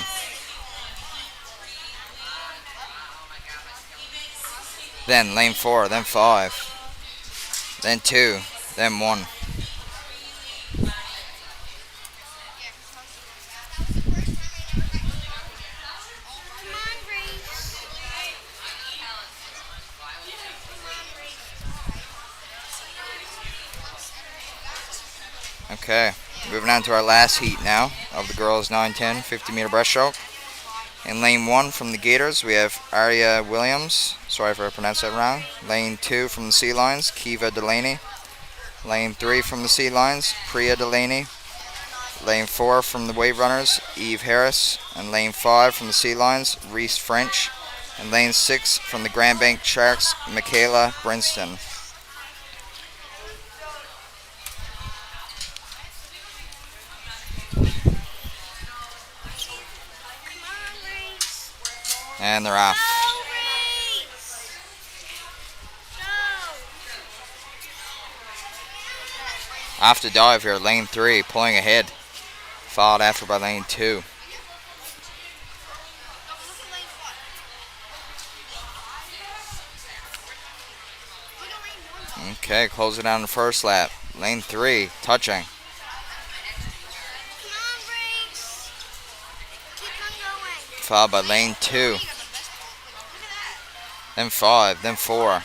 Then lane 4, then 5, then 2, then 1. Okay, moving on to our last heat now of the girls 9-10 50-meter breaststroke. In lane 1 from the Gators, we have Arya Williams. Sorry if I pronounced that wrong. Lane 2 from the Sea Lions, Kiva Delaney. Lane 3 from the Sea Lions, Priya Delaney. Lane 4 from the Wave Runners, Eve Harris. And lane 5 from the Sea Lions, Reese French. And lane 6 from the Grand Bank Sharks, Michaela Brinston. And they're off. Off to dive here, lane 3, pulling ahead. Followed after by lane 2. Okay, closing down the first lap. Lane 3, touching. Followed by lane 2. Then 5, then 4.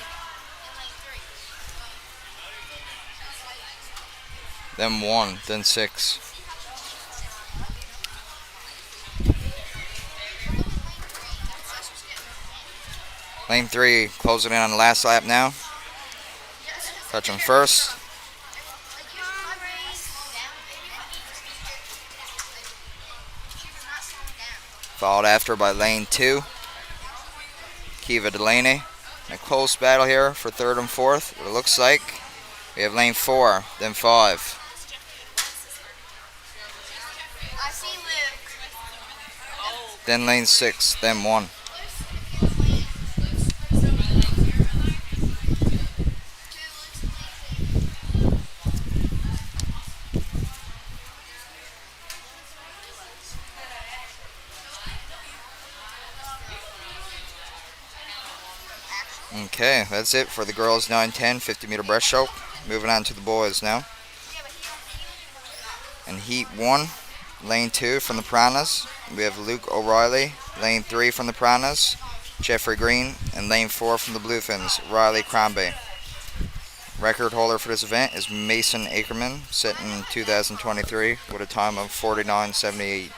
Then 1, then 6. Lane 3 closing in on the last lap now. Touching first. Followed after by lane 2. Kiva Delaney. A close battle here for 3rd and 4th. It looks like we have lane 4, then 5. Then lane 6, then 1. Okay, that's it for the girls 9-10 50-meter breaststroke. Moving on to the boys now. In heat 1, lane 2 from the Piranhas, we have Luke O'Reilly. Lane 3 from the Piranhas, Jeffrey Green. And lane 4 from the Bluefins, Riley Crombie. Record holder for this event is Mason Ackerman, set in 2023 with a time of 49.78.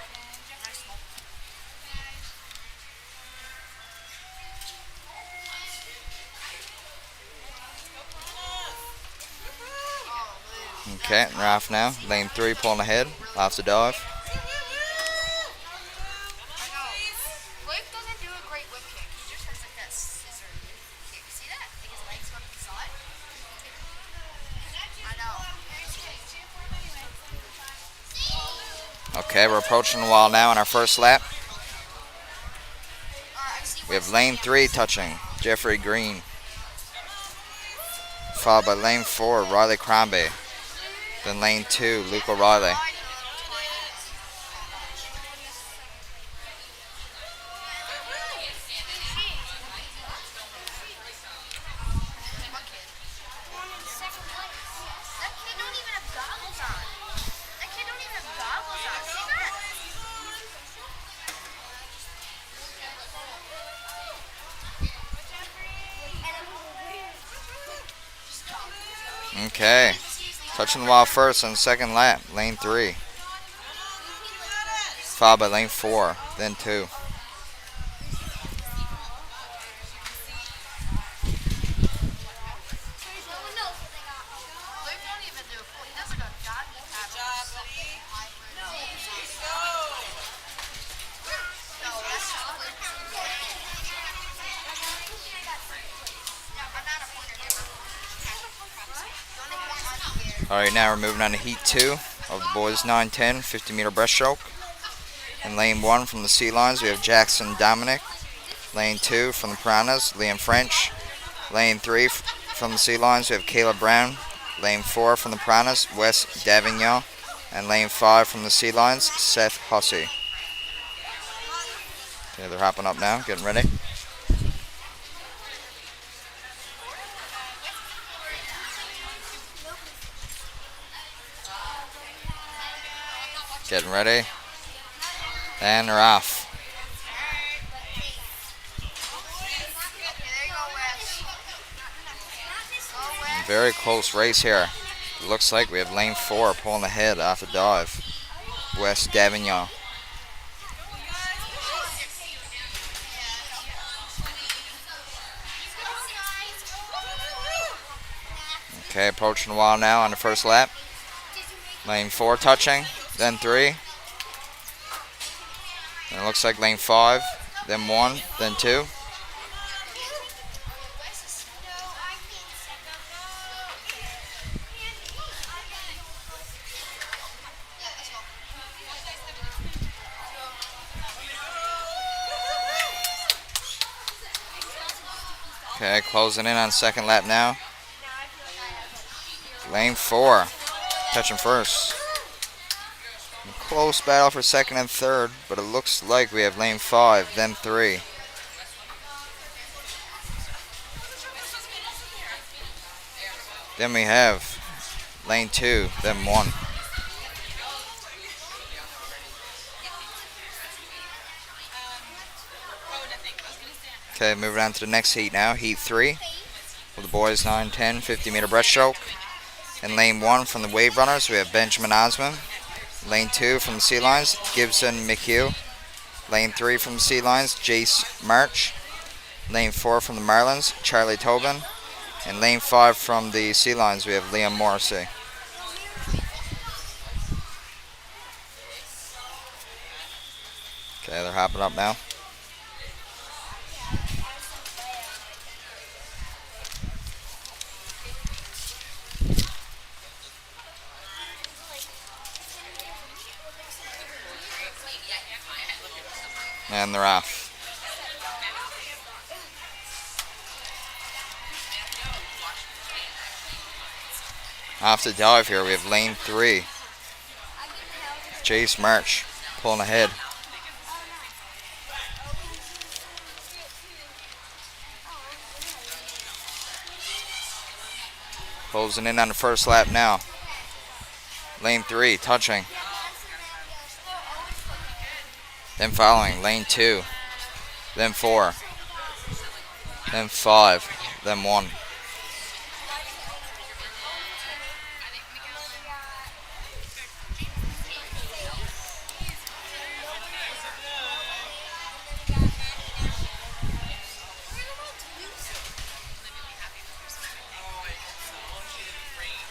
Okay, and we're off now. Lane 3 pulling ahead, off the dive. Luke doesn't do a great whip kick. He just has like that scissor kick. See that? Like his legs go to the side. I know. Okay, we're approaching the wall now on our first lap. We have lane 3 touching, Jeffrey Green. Followed by lane 4, Riley Crombie. Then lane 2, Luke O'Reilly. Okay, touching the wall first on the second lap, lane 3. Followed by lane 4, then 2. Alright, now we're moving on to heat 2 of the boys 9-10 50-meter breaststroke. In lane 1 from the Sea Lions, we have Jackson Dominic. Lane 2 from the Piranhas, Liam French. Lane 3 from the Sea Lions, we have Caleb Brown. Lane 4 from the Piranhas, Wes Davignon. And lane 5 from the Sea Lions, Seth Hussey. Okay, they're hopping up now, getting ready. Getting ready. And they're off. Very close race here. Looks like we have lane 4 pulling ahead off the dive. West Davignon. Okay, approaching the wall now on the first lap. Lane 4 touching, then 3. And it looks like lane 5, then 1, then 2. Okay, closing in on second lap now. Lane 4, touching first. Close battle for second and third, but it looks like we have lane 5, then 3. Then we have lane 2, then 1. Okay, moving on to the next heat now, heat 3. With the boys 9, 10, 50 meter breaststroke. In lane 1 from the wave runners, we have Benjamin Osmond. Lane 2 from the Sea Lions, Gibson McHugh. Lane 3 from the Sea Lions, Jace March. Lane 4 from the Marlins, Charlie Tobin. And lane 5 from the Sea Lions, we have Liam Morrissey. Okay, they're hopping up now. And they're off. Off the dive here, we have lane 3. Jace March pulling ahead. Closing in on the first lap now. Lane 3 touching. Then following, lane 2, then 4, then 5, then 1.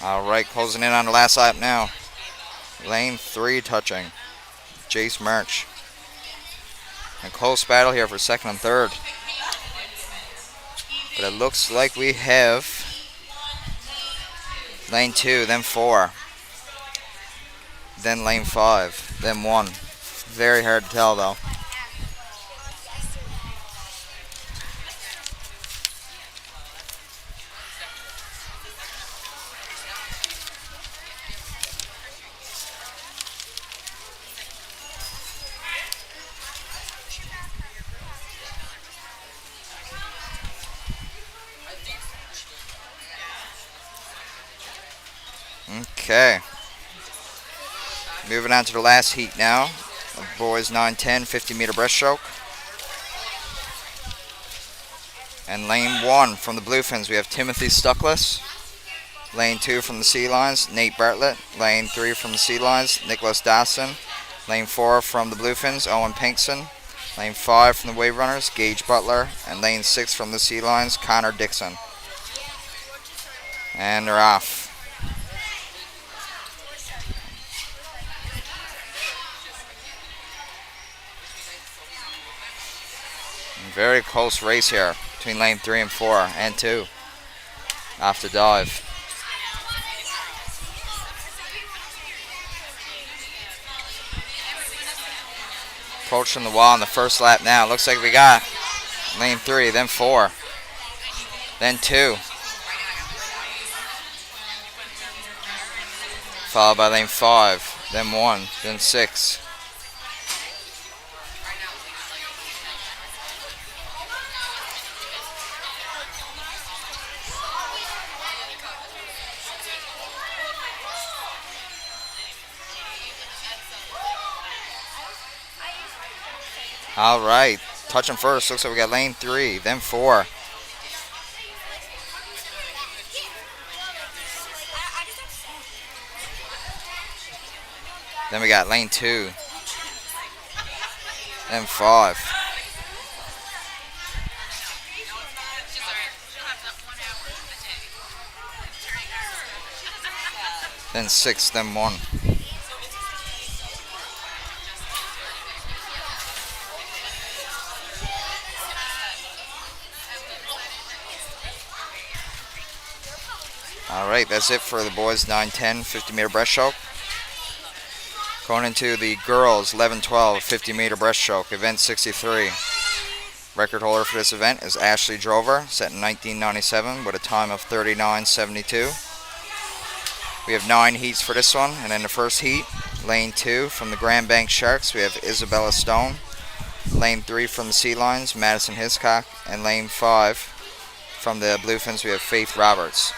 Alright, closing in on the last lap now. Lane 3 touching. Jace March. A close battle here for second and third. But it looks like we have lane 2, then 4, then lane 5, then 1. Very hard to tell though. Okay. Moving on to the last heat now. Boys 9, 10, 50 meter breaststroke. And lane 1 from the Bluefins, we have Timothy Stuckless. Lane 2 from the Sea Lions, Nate Bartlett. Lane 3 from the Sea Lions, Nicholas Dawson. Lane 4 from the Bluefins, Owen Pinkson. Lane 5 from the Wave Runners, Gage Butler. And lane 6 from the Sea Lions, Connor Dixon. And they're off. Very close race here between lane 3 and 4 and 2 off the dive. Approaching the wall on the first lap now. Looks like we got lane 3, then 4, then 2. Followed by lane 5, then 1, then 6. All right, touching first. Looks like we got lane 3, then 4. Then we got lane 2. Then 5. Then 6. Then 1. Alright, that's it for the boys 9-10 50-meter breaststroke. Going into the girls 11-12 50-meter breaststroke, event 63. Record holder for this event is Ashley Drover, set in 1997 with a time of 39:72. We have 9 heats for this one, and in the first heat, lane 2 from the Grand Bank Sharks, we have Isabella Stone. Lane 3 from the Sea Lions, Madison Hiscock. And lane 5 from the Bluefins, we have Faith Roberts.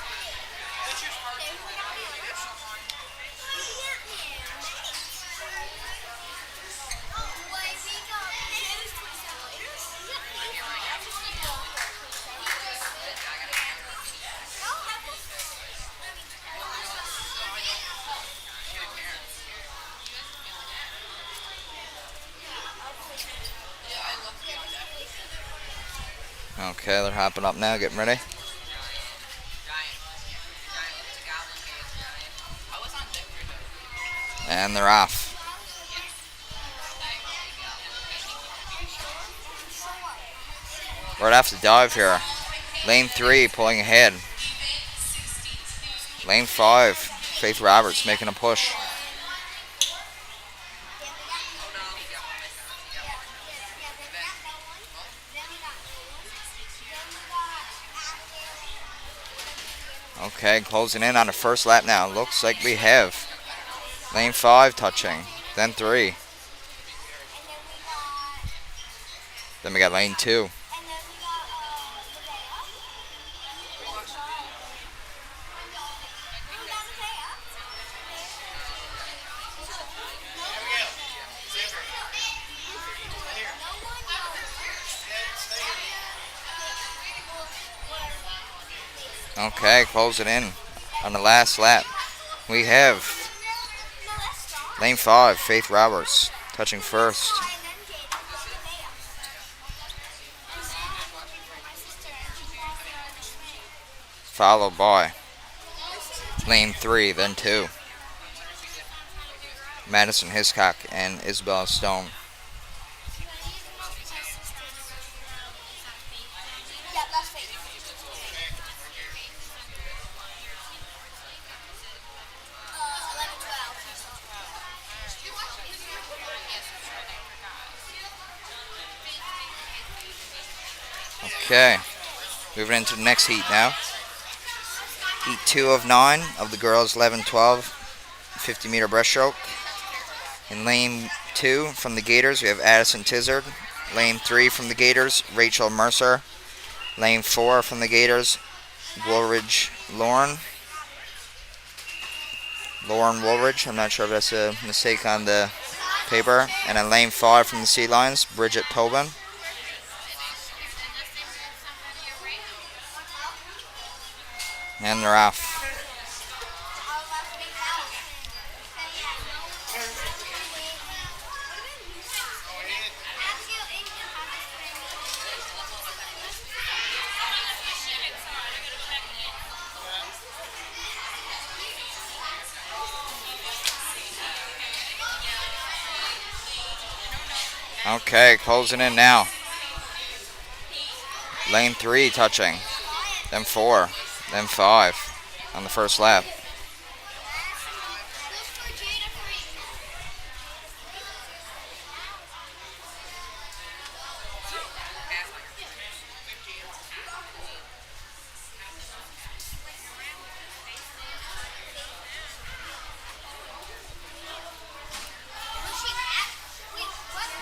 Okay, they're hopping up now, getting ready. And they're off. Right off the dive here. Lane 3 pulling ahead. Lane 5, Faith Roberts making a push. Okay, closing in on the first lap now. Looks like we have lane 5 touching, then 3. Then we got lane 2. Okay, closing in on the last lap. We have lane 5, Faith Roberts, touching first. Followed by lane 3, then 2. Madison Hiscock and Isabella Stone. Okay, moving into the next heat now. Heat 2 of 9 of the girls 11-12 50-meter breaststroke. In lane 2 from the Gators, we have Addison Tizard. Lane 3 from the Gators, Rachel Mercer. Lane 4 from the Gators, Woolridge Lauren Woolridge. I'm not sure if that's a mistake on the paper. And in lane 5 from the Sea Lions, Bridget Tobin. And they're off. Okay, closing in now. Lane 3 touching, then 4, then 5 on the first lap.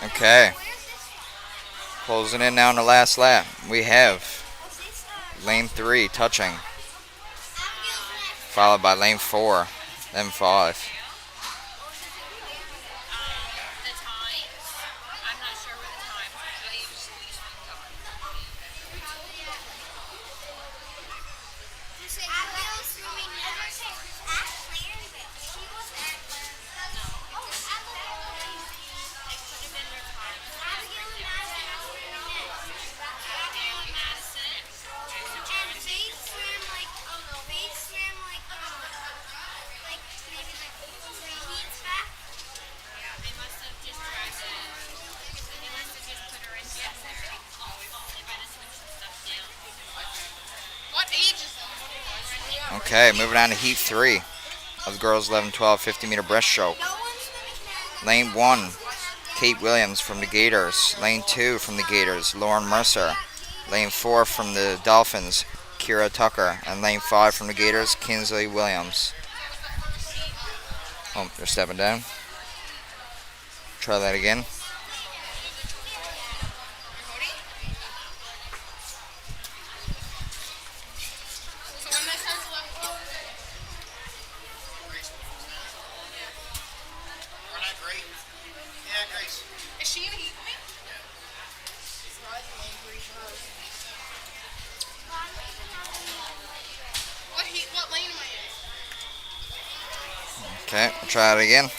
Okay, closing in now on the last lap. We have lane 3 touching, followed by lane 4, then 5. Okay, moving on to heat 3 of the girls 11, 12, 50-meter breaststroke. Lane 1, Kate Williams from the Gators. Lane 2 from the Gators, Lauren Mercer. Lane 4 from the Dolphins, Kira Tucker. And lane 5 from the Gators, Kinsley Williams. Oh, they're stepping down. Try that again. Is she in a heat with me? What lane am I in? Okay, we'll try it again.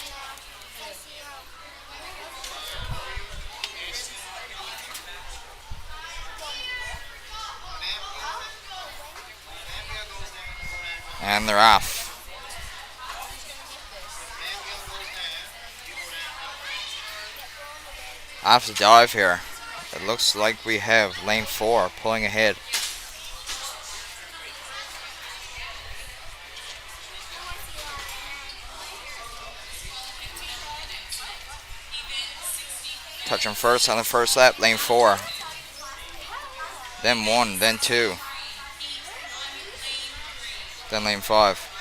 And they're off. Off the dive here. It looks like we have lane 4 pulling ahead. Touching first on the first lap, lane 4. Then 1, then 2. Then lane 5.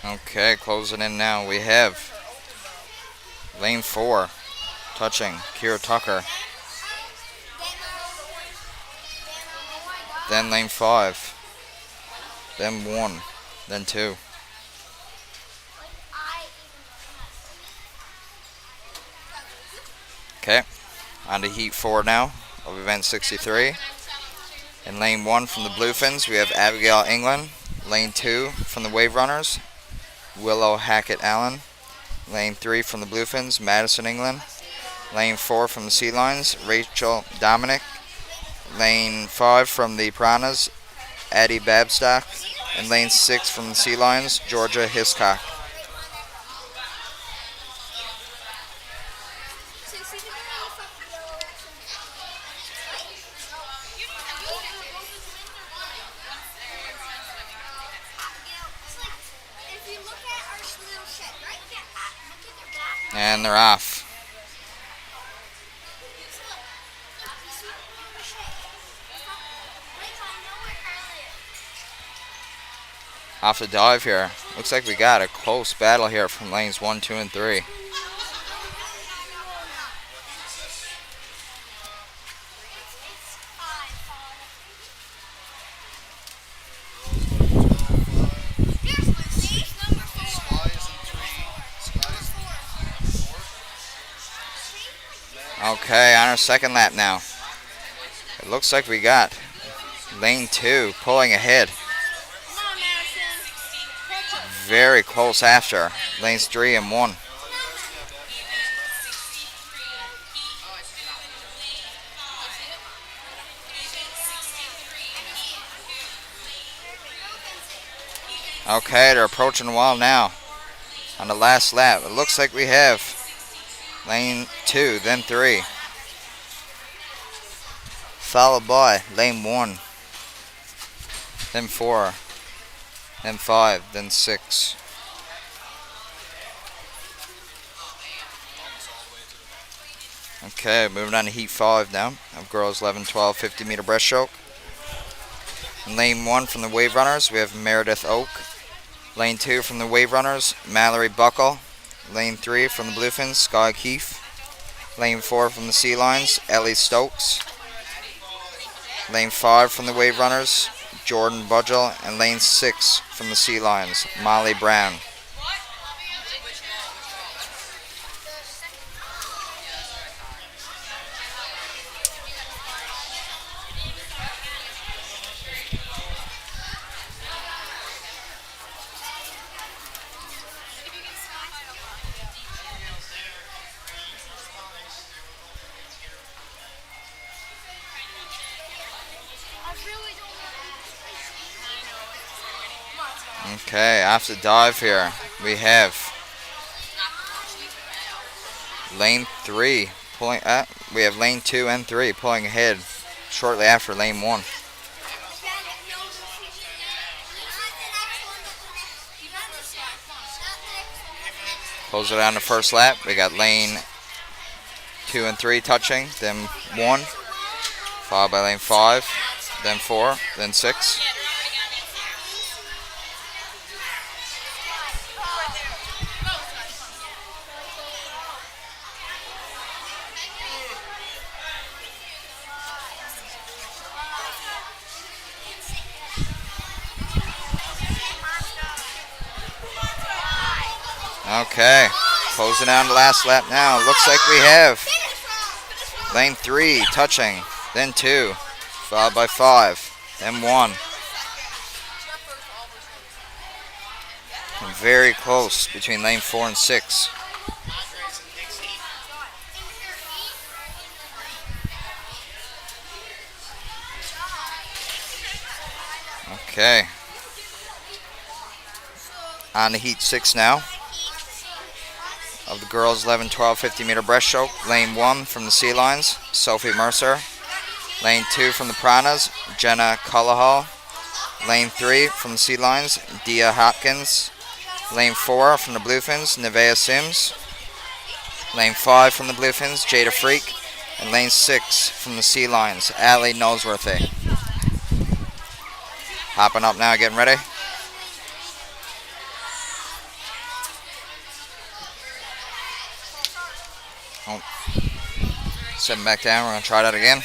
Okay, closing in now. We have lane 4 touching Kira Tucker. Then lane 5. Then 1. Then 2. Okay, on to heat 4 now of event 63. In lane 1 from the Bluefins, we have Abigail England. Lane 2 from the Wave Runners, Willow Hackett Allen. Lane 3 from the Bluefins, Madison England. Lane 4 from the Sea Lions, Rachel Dominic. Lane 5 from the Piranhas, Addie Babstock. And lane 6 from the Sea Lions, Georgia Hiscock. And they're off. Off the dive here. Looks like we got a close battle here from lanes 1, 2, and 3. Okay, on our second lap now. It looks like we got lane 2 pulling ahead. Very close after lanes 3 and 1. Okay, they're approaching the wall now on the last lap. It looks like we have lane 2, then 3. Followed by lane 1, then 4, then 5, then 6. Okay, moving on to heat 5 now of girls 11, 12, 50-meter breaststroke. In lane 1 from the Wave Runners, we have Meredith Oak. Lane 2 from the Wave Runners, Mallory Buckle. Lane 3 from the Bluefins, Sky Keefe. Lane 4 from the Sea Lions, Ellie Stokes. Lane 5 from the Wave Runners, Jordan Budgell. And lane 6 from the Sea Lions, Molly Brown. Okay, after dive here, we have lane 3 pulling. We have lane 2 and 3 pulling ahead shortly after lane 1. Close it down the first lap. We got lane 2 and 3 touching, then 1, followed by lane 5, then 4, then 6. Okay, closing down the last lap now. Looks like we have lane 3 touching, then 2, followed by 5, then 1. And very close between lane 4 and 6. Okay. On to heat 6 now. Of the girls 11, 12, 50 meter breaststroke. Lane 1 from the Sea Lions, Sophie Mercer. Lane 2 from the Piranhas, Jenna Cullahall. Lane 3 from the Sea Lions, Dia Hopkins. Lane 4 from the Bluefins, Nevea Sims. Lane 5 from the Bluefins, Jada Freak. And lane 6 from the Sea Lions, Allie Noseworthy. Hopping up now, getting ready. Oh. Setting back down, we're going to try that again.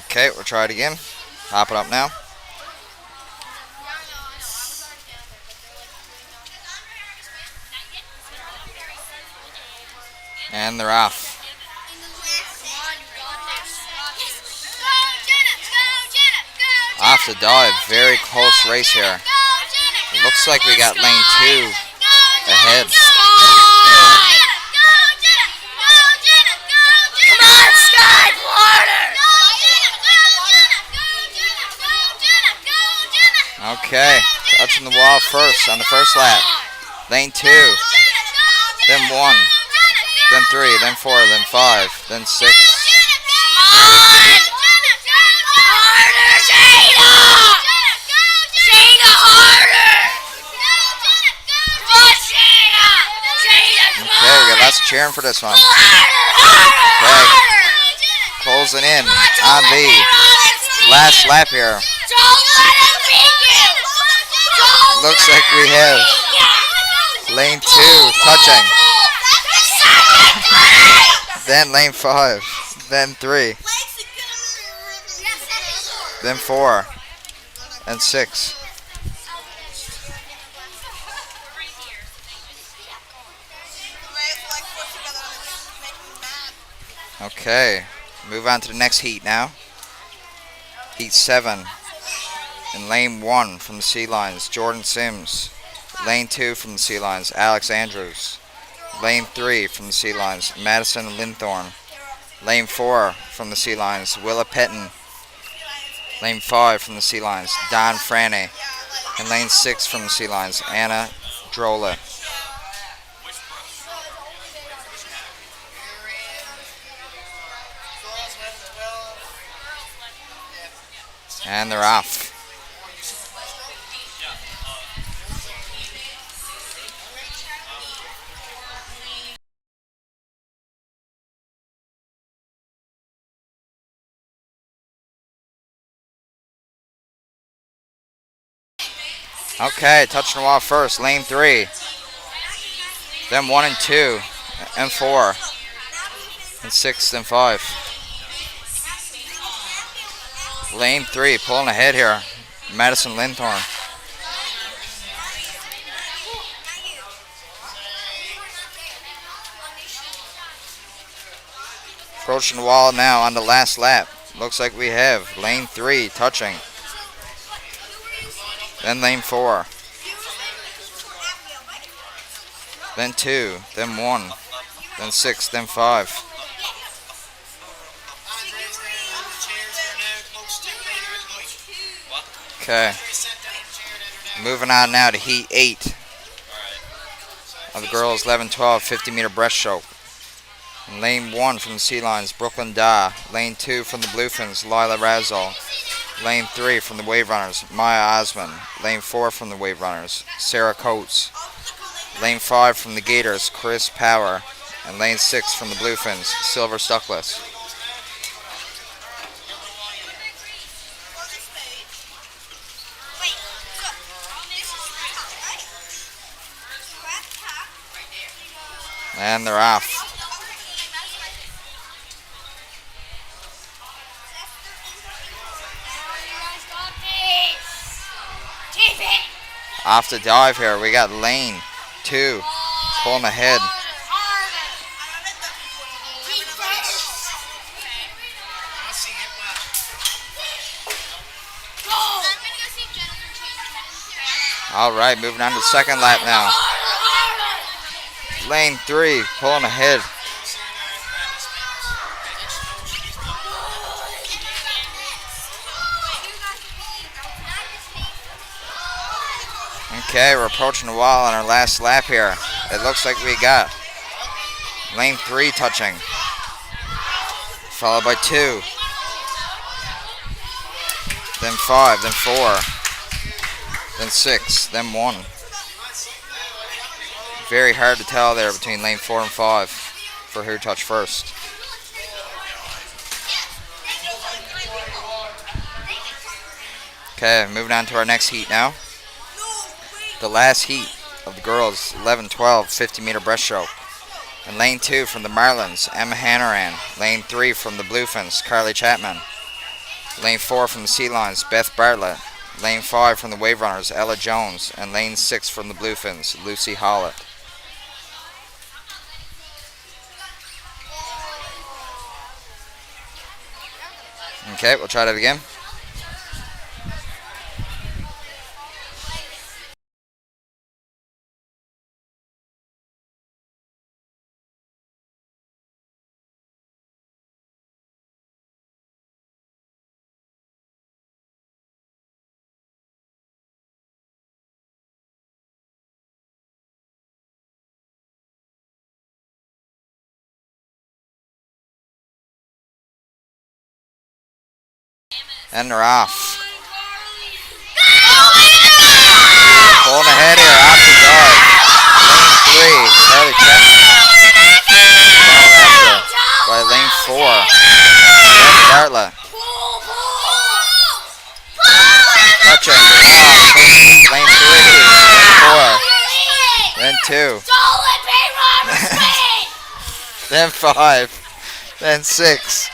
Okay, we'll try it again. Hop it up now. And they're off. Off the dive. Very close race here. It looks like we got lane 2 ahead. Okay, touching the wall first on the first lap. Lane 2, then 1, then 3, then 4, then 5, then 6. Okay, we got lots of cheering for this one. Okay, closing in on the last lap here. Looks like we have lane 2 touching. Then lane 5. Then 3. Then 4. And 6. Okay. Move on to the next heat now. Heat 7. In lane 1 from the Sea Lions, Jordan Sims. Lane 2 from the Sea Lions, Alex Andrews. Lane 3 from the Sea Lions, Madison Linthorne. Lane 4 from the Sea Lions, Willa Pettin. Lane 5 from the Sea Lions, Don Franny. And lane 6 from the Sea Lions, Anna Drola. And they're off. Okay, touching the wall first. Lane 3. Then 1 and 2. And 4. And 6 and 5. Lane 3 pulling ahead here. Madison Linthorn. Approaching the wall now on the last lap. Looks like we have lane 3 touching. Then lane 4. Then 2. Then 1. Then 6. Then 5. Okay. Moving on now to heat 8 of the girls 11-12 50-meter breaststroke. In lane 1 from the Sea Lions, Brooklyn Da. Lane 2 from the Bluefins, Lila Razzle. Lane 3 from the Wave Runners, Maya Osman. Lane 4 from the Wave Runners, Sarah Coates. Lane 5 from the Gators, Chris Power. And lane 6 from the Bluefins, Silver Stuckless. And they're off. Off the dive here, we got lane 2 pulling ahead. All right, moving on to the second lap now. Lane 3 pulling ahead. Okay, we're approaching the wall on our last lap here. It looks like we got lane 3 touching, followed by 2, then 5, then 4, then 6, then 1. Very hard to tell there between lane 4 and 5 for who touched first. Okay, moving on to our next heat now. The last heat of the girls 11-12 50-meter breaststroke. In lane 2 from the Marlins, Emma Hannaran. Lane 3 from the Bluefins, Carly Chapman. Lane 4 from the Sea Lions, Beth Bartlett. Lane 5 from the Wave Runners, Ella Jones. And lane 6 from the Bluefins, Lucy Hollett. Okay, we'll try that again. And they're off. Pulling ahead here, off the dive. Lane 3, Carly Chapman. By lane 4, Beth Bartlett. Touching, lane 3, then 4, then 2, then 5, then 6.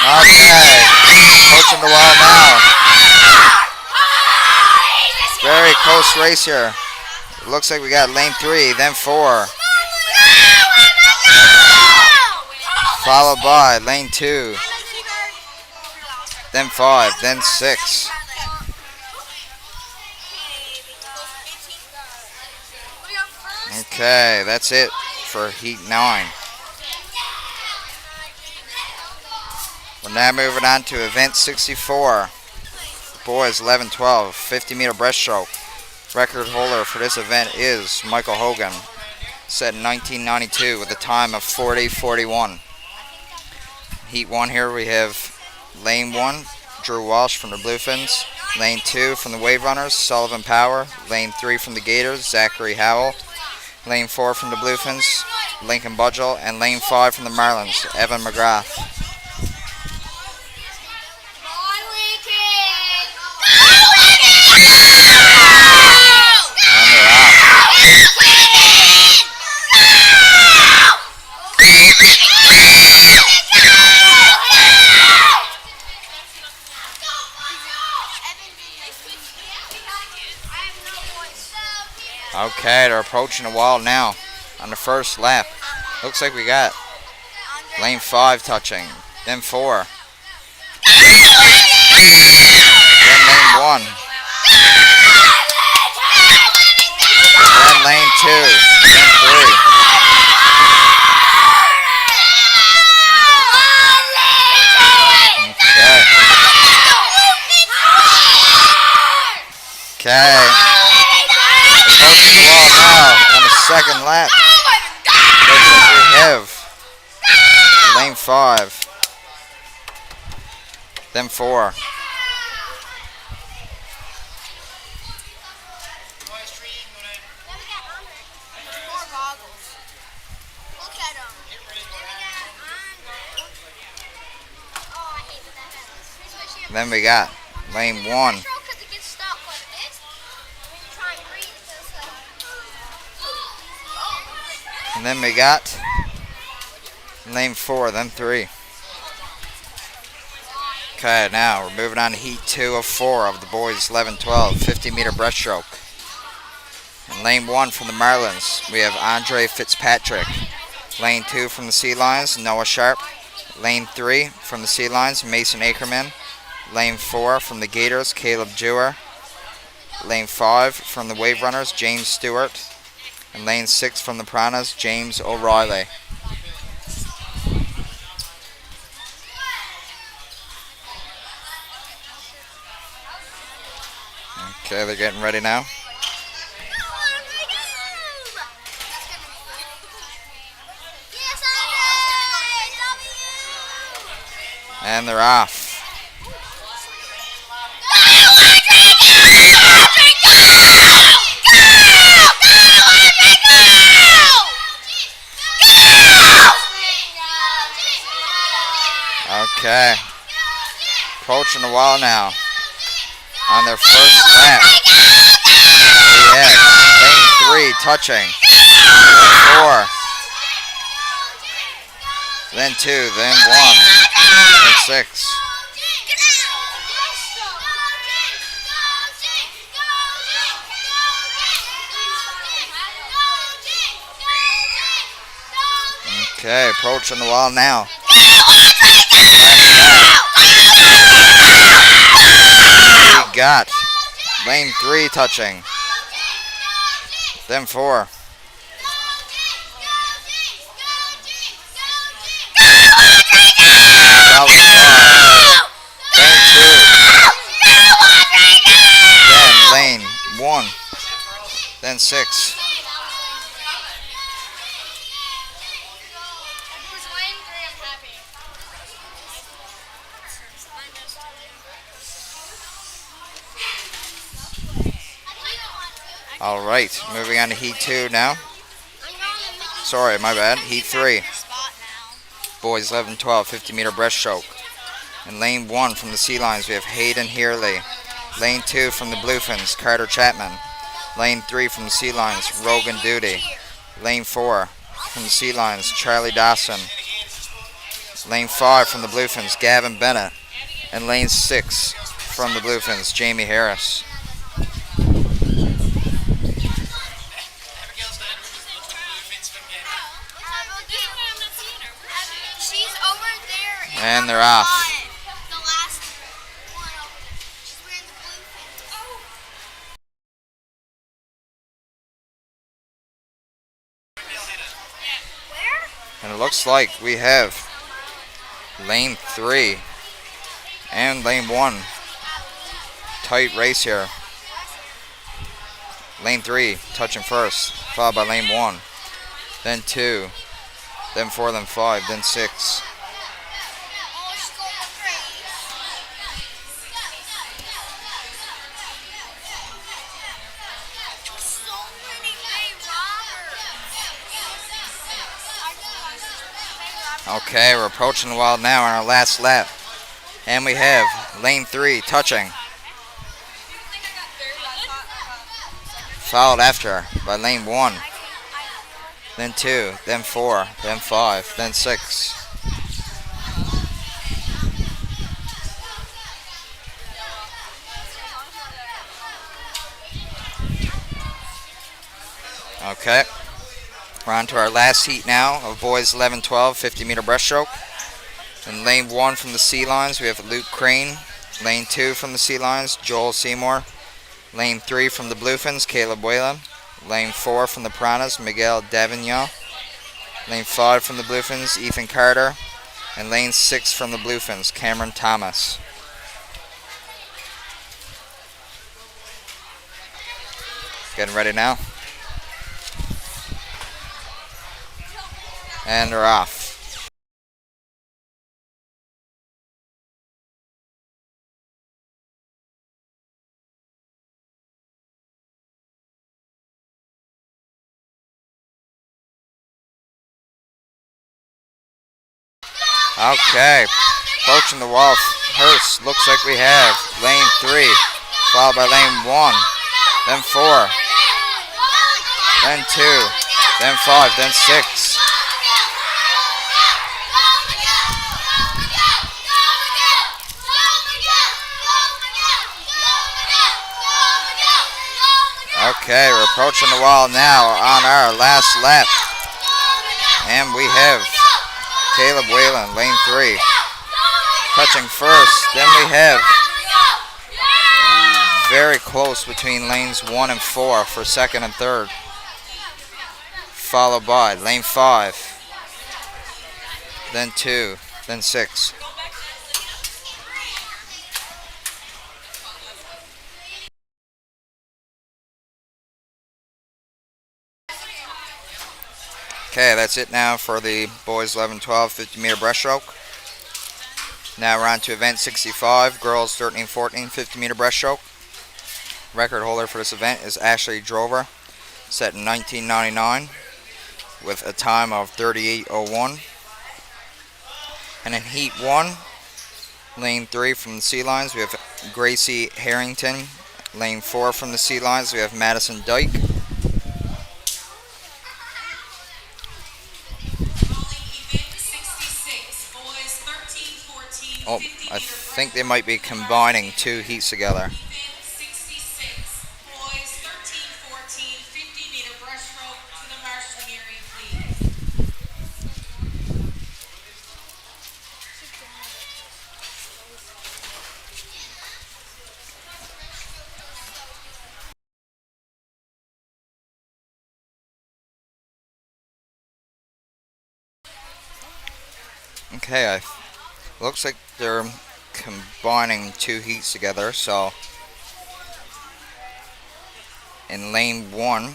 Okay, approaching the wall now. Very close race here. It looks like we got lane 3, then 4. Followed by lane 2, then 5, then 6. Okay, that's it for heat 9. We're now moving on to event 64. Boys 11-12 50-meter breaststroke. Record holder for this event is Michael Hogan, set in 1992 with a time of 40:41. Heat 1 here we have lane 1, Drew Walsh from the Bluefins. Lane 2 from the Wave Runners, Sullivan Power. Lane 3 from the Gators, Zachary Howell. Lane 4 from the Bluefins, Lincoln Budgel, and lane 5 from the Marlins, Evan McGrath. And they're off. Okay, they're approaching the wall now on the first lap. Looks like we got lane 5 touching, then 4. Then lane 1. Then lane 2. Then 3. Okay. Approaching the wall now on the second lap. Looks like we have lane 5. Then 4. Then we got lane 1. And then we got lane 4, then 3. Okay, now we're moving on to heat 2 of 4 of the boys 11-12, 50-meter breaststroke. In lane 1 from the Marlins, we have Andre Fitzpatrick. Lane 2 from the Sea Lions, Noah Sharp. Lane 3 from the Sea Lions, Mason Ackerman. Lane 4 from the Gators, Caleb Dewar. Lane 5 from the Wave Runners, James Stewart. And lane 6 from the Piranhas, James O'Reilly. Okay, they're getting ready now. And they're off. Okay. Approaching the wall now. On their first lap. We have lane 3 touching. Then 4. Then 2. Then 1. Then 6. Okay, approaching the wall now. We got lane 3 touching. Then 4. Then lane 1. Then 6. All right, moving on to heat 2 now. Sorry, my bad. Heat 3. Boys 11-12, 50-meter breaststroke. In lane 1 from the Sea Lions, we have Hayden Heerley. Lane 2 from the Bluefins, Carter Chapman. Lane 3 from the Sea Lions, Rogan Duty. Lane 4 from the Sea Lions, Charlie Dawson. Lane 5 from the Bluefins, Gavin Bennett. And lane 6 from the Bluefins, Jamie Harris. And they're off. And it looks like we have lane 3 and lane 1. Tight race here. Lane 3 touching first, followed by lane 1. Then 2. Then 4, then 5, then 6. Okay, we're approaching the wall now on our last lap. And we have lane 3 touching. Followed after by lane 1, then 2, then 4, then 5, then 6. Okay, we're on to our last heat now of boys 11-12 50-meter breaststroke. In lane 1 from the C lines, we have Luke Crane. Lane 2 from the C lines, Joel Seymour. Lane 3 from the Bluefins, Caleb Whalen. Lane 4 from the Piranhas, Miguel Davignon. Lane 5 from the Bluefins, Ethan Carter. And lane 6 from the Bluefins, Cameron Thomas. Getting ready now. And they're off. Okay, approaching the wall first. Looks like we have lane 3, followed by lane 1, then 4, then 2, then 5, then 6. Okay, we're approaching the wall now on our last lap. And we have Caleb Whalen, lane 3, touching first. Then we have very close between lanes 1 and 4 for second and third. Followed by lane 5, then 2, then 6. Okay, that's it now for the boys 11-12 50-meter breaststroke. Now we're on to event 65, girls 13-14 50-meter breaststroke. Record holder for this event is Ashley Drover, set in 1999 with a time of 38:01. And in heat 1, lane 3 from the C lines, we have Gracie Harrington. Lane 4 from the C lines, we have Madison Dyke. Oh, I think they might be combining 2 heats together. Okay, looks like they're combining 2 heats together. So in lane 1,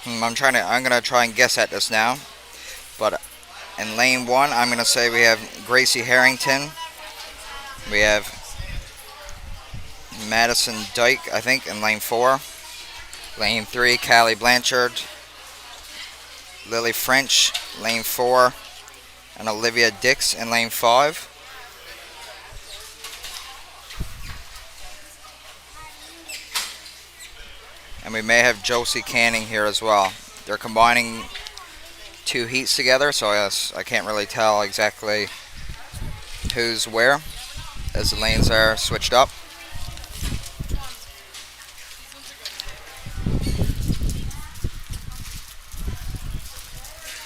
I'm gonna try and guess at this now. But in lane 1, I'm gonna say we have Gracie Harrington. We have Madison Dyke, I think, in lane 4. Lane 3, Callie Blanchard. Lily French, lane 4. And Olivia Dix in lane 5. And we may have Josie Canning here as well. They're combining 2 heats together, so I can't really tell exactly who's where as the lanes are switched up.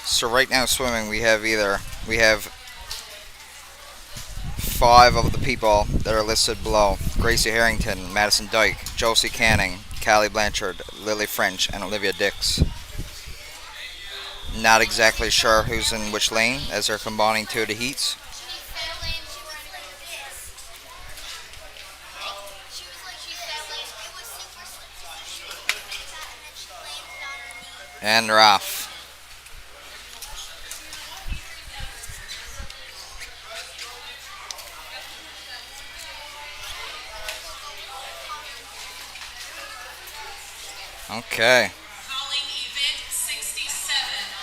So right now swimming, we have 5 of the people that are listed below: Gracie Harrington, Madison Dyke, Josie Canning, Callie Blanchard, Lily French, and Olivia Dix. Not exactly sure who's in which lane as they're combining 2 of the heats. And they're off. Okay.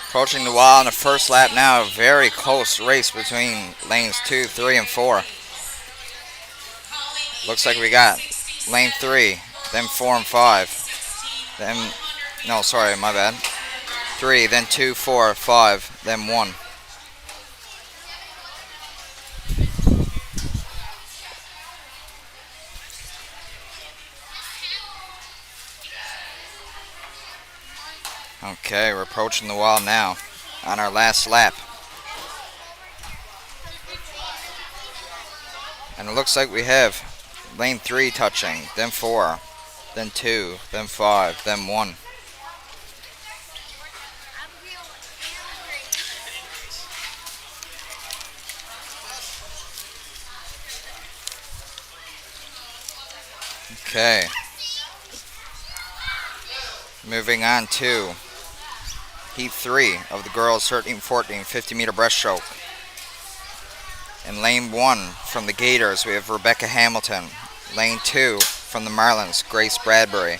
Approaching the wall in the first lap now. A very close race between lanes 2, 3, and 4. Looks like we got lane 3, then 4 and 5. Then, no, sorry, my bad. 3, then 2, 4, 5, then 1. Okay, we're approaching the wall now on our last lap. And it looks like we have lane 3 touching, then 4, then 2, then 5, then 1. Okay. Moving on to Heat 3 of the girls 13-14 50-meter breaststroke. In lane 1 from the Gators, we have Rebecca Hamilton. Lane 2 from the Marlins, Grace Bradbury.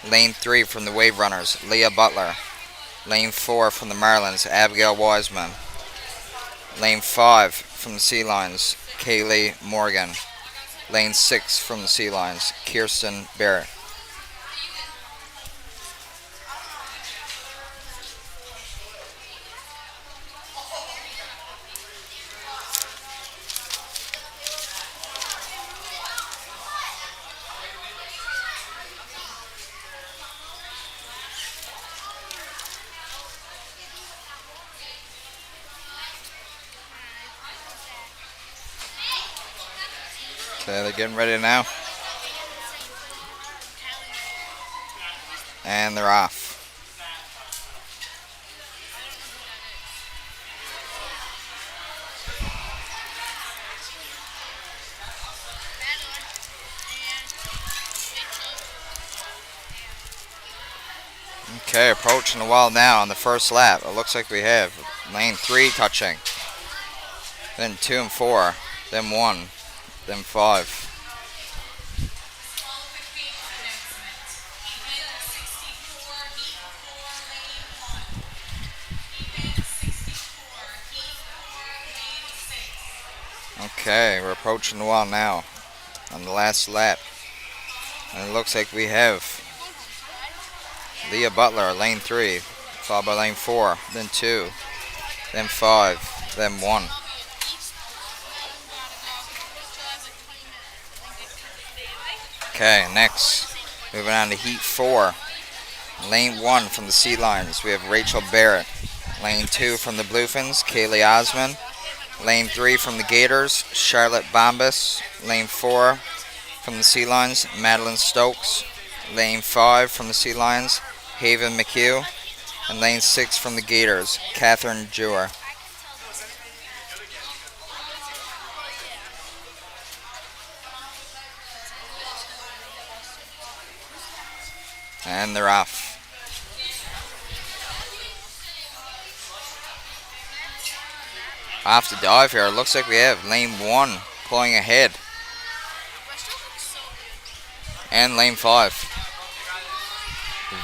Lane 3 from the Wave Runners, Leah Butler. Lane 4 from the Marlins, Abigail Wiseman. Lane 5 from the Sea Lions, Kaylee Morgan. Lane 6 from the Sea Lions, Kirsten Barrett. Okay, they're getting ready now. And they're off. Okay, approaching the wall now on the first lap. It looks like we have lane 3 touching. Then 2 and 4. Then 1. Then 5. Okay, we're approaching the wall now on the last lap. And it looks like we have Leah Butler, lane 3, followed by lane 4, then 2, then 5, then 1. Okay, next, moving on to Heat 4. Lane 1 from the Sea Lions, we have Rachel Barrett. Lane 2 from the Bluefins, Kaylee Osman. Lane 3 from the Gators, Charlotte Bombas. Lane 4 from the Sea Lions, Madeline Stokes. Lane 5 from the Sea Lions, Haven McHugh. And lane 6 from the Gators, Catherine Jewer. And they're off. Off the dive here. It looks like we have lane 1 pulling ahead. And lane 5.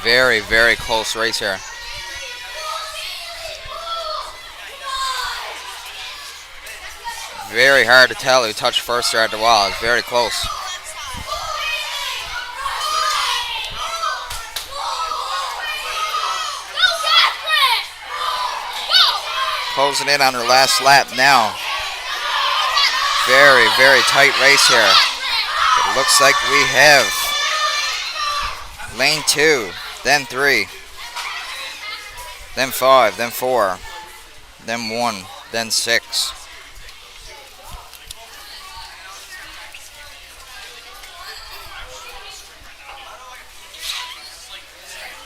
Very, very close race here. Very hard to tell who touched first there at the wall. It's very close. Closing in on her last lap now. Very, very tight race here. It looks like we have lane 2, then 3, then 5, then 4, then 1, then 6.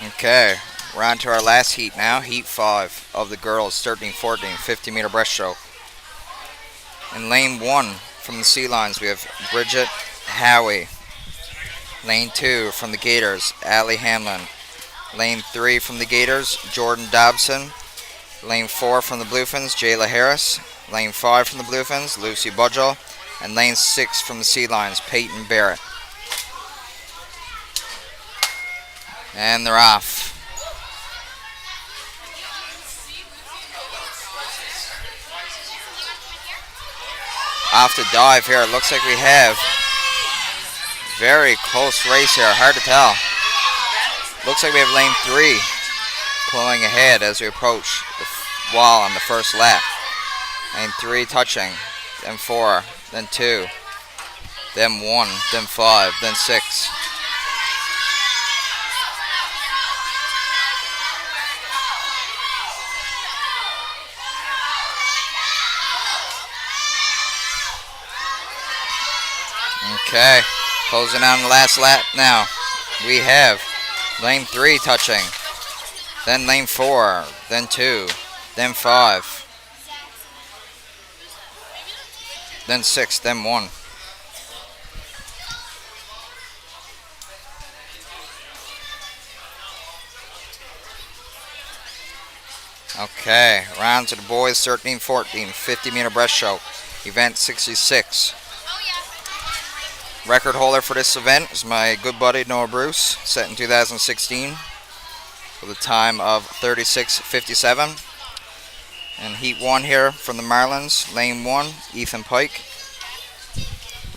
Okay, we're on to our last heat now, Heat 5 of the girls 13-14 50-meter breaststroke. In lane 1 from the Sea Lions, we have Bridget Howie. Lane 2 from the Gators, Allie Hamlin. Lane 3 from the Gators, Jordan Dobson. Lane 4 from the Bluefins, Jayla Harris. Lane 5 from the Bluefins, Lucy Budgell. And lane 6 from the Sea Lions, Peyton Barrett. And they're off. Off to dive here. It looks like we have very close race here. Hard to tell. Looks like we have lane 3 pulling ahead as we approach the wall on the first lap. Lane 3 touching, then 4, then 2, then 1, then 5, then 6. Okay, closing on the last lap now. We have lane 3 touching, then lane 4, then 2, then 5, then 6, then 1. Okay, round to the boys 13-14, 50-meter breaststroke, event 66. Record holder for this event is my good buddy Noah Bruce, set in 2016 with a time of 36:57. And heat 1 here from the Marlins, lane 1, Ethan Pike.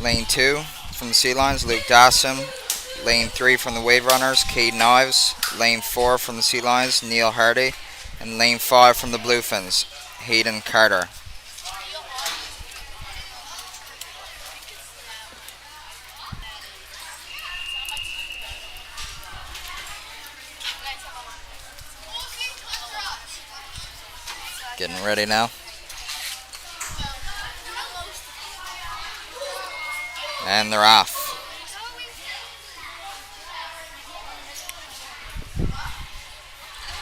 Lane 2 from the Sea Lions, Luke Dawson. Lane 3 from the Wave Runners, Caden Ives. Lane 4 from the Sea Lions, Neil Hardy. And lane 5 from the Bluefins, Hayden Carter. Getting ready now. And they're off.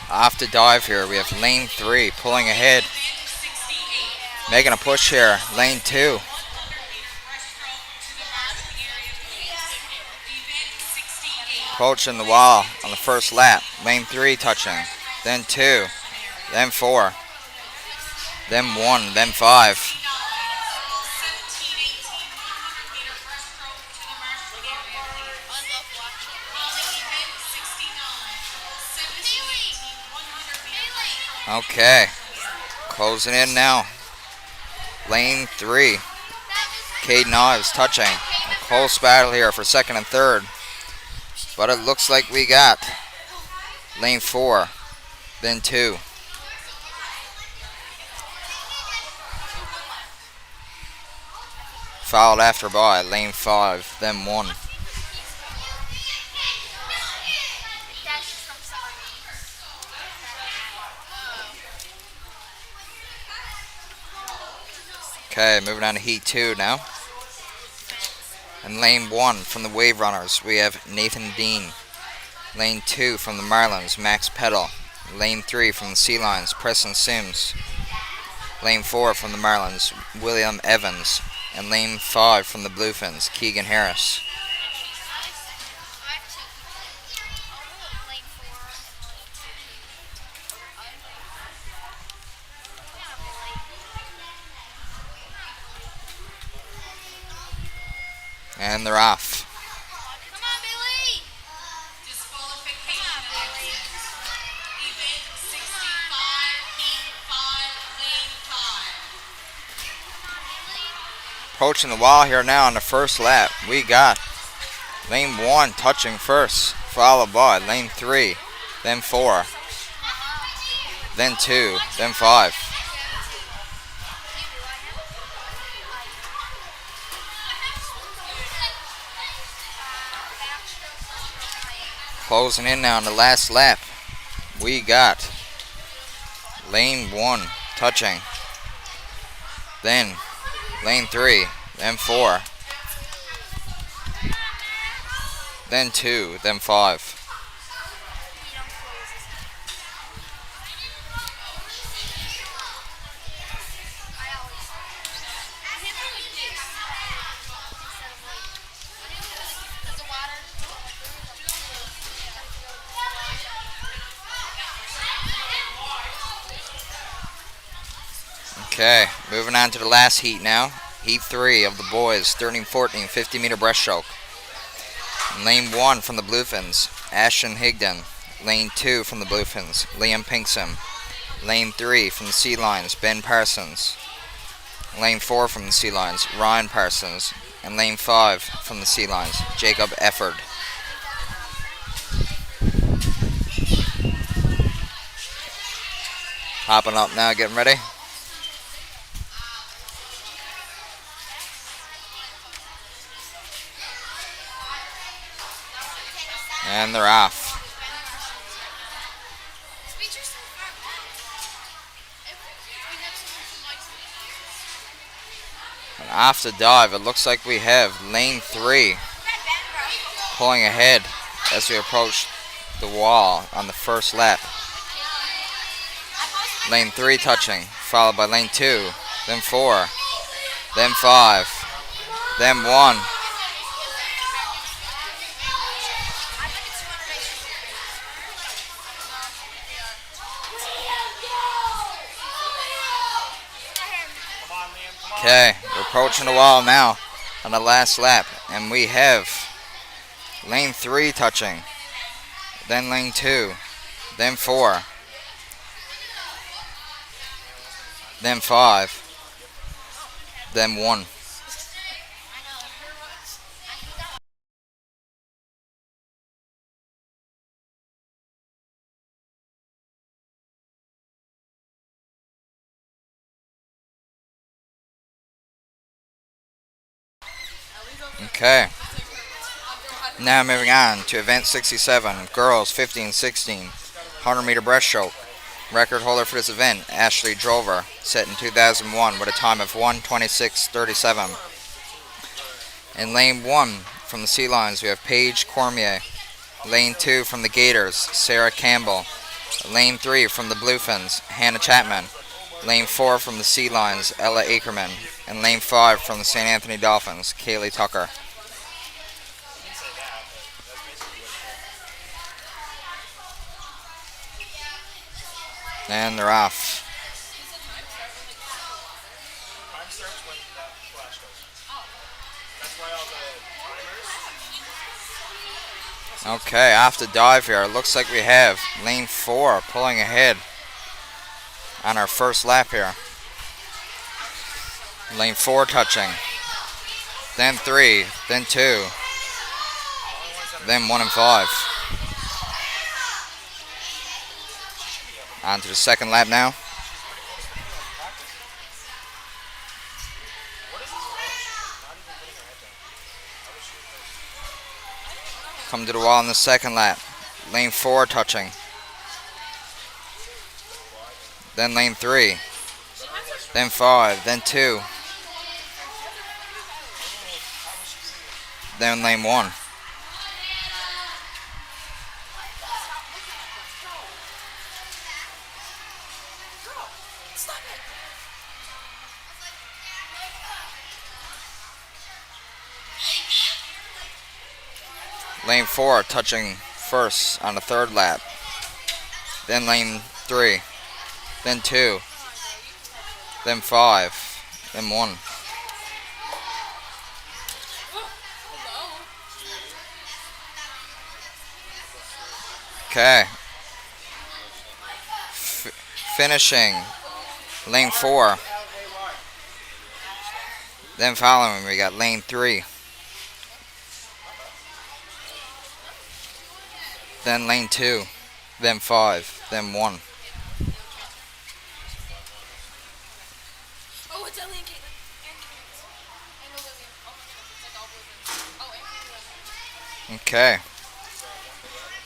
Off to dive here. We have lane 3 pulling ahead. Making a push here. Lane 2. Approaching the wall on the first lap. Lane 3 touching. Then 2. Then 4. Then 1. Then 5. Okay, closing in now. Lane 3. Caden Ives touching. A close battle here for second and third. But it looks like we got lane 4, then 2. Followed after by lane 5, then 1. Okay, moving on to heat 2 now. And lane 1 from the Wave Runners, we have Nathan Dean. Lane 2 from the Marlins, Max Peddle. Lane 3 from the Sea Lions, Preston Sims. Lane 4 from the Marlins, William Evans. And lane 5 from the Bluefins, Keegan Harris. And they're off. Come on, Billy. Disqualification event 65, heat 5, lane 5. Approaching the wall here now on the first lap. We got lane 1 touching first, followed by lane 3, then 4, then 2, then 5. Closing in now on the last lap. We got lane 1 touching, then lane 3, then 4, then 2, then 5. Okay, moving on to the last heat now. Heat 3 of the boys, 13-14, 50-meter breaststroke. Lane 1 from the Bluefins, Ashton Higdon. Lane 2 from the Bluefins, Liam Pinkston. Lane 3 from the Sea Lions, Ben Parsons. Lane 4 from the Sea Lions, Ryan Parsons. And lane 5 from the Sea Lions, Jacob Efford. Hopping up now, getting ready. And they're off. And off the dive, it looks like we have lane 3 pulling ahead as we approach the wall on the first lap. Lane 3 touching, followed by lane 2, then 4, then 5, then 1. Okay, we're approaching the wall now on the last lap, and we have lane 3 touching, then lane 2, then 4, then 5, then 1. Okay. Now moving on to event 67, girls 15 16, 100 meter breaststroke. Record holder for this event, Ashley Drover, set in 2001 with a time of 1:26:37. In lane 1 from the Sea Lions, we have Paige Cormier. Lane 2 from the Gators, Sarah Campbell. Lane 3 from the Bluefins, Hannah Chapman. Lane 4 from the Sea Lions, Ella Ackerman. And lane 5 from the St. Anthony Dolphins, Kaylee Tucker. And they're off. Okay, off the dive here. It looks like we have lane 4 pulling ahead on our first lap here. Lane 4 touching. Then 3, then 2, then 1 and 5. On to the second lap now. Come to the wall in the second lap. Lane 4 touching. Then lane 3. Then 5. Then 2. Then lane 1. Lane 4 touching first on the third lap. Then lane 3. Then 2. Then 5. Then 1. Okay. Finishing lane 4. Then following we got lane 3. Then lane 2, then 5, then 1. Oh, it's Ellie and Caitlin. I know Lillian. Oh my goodness, it's like all blue. Oh, and Okay.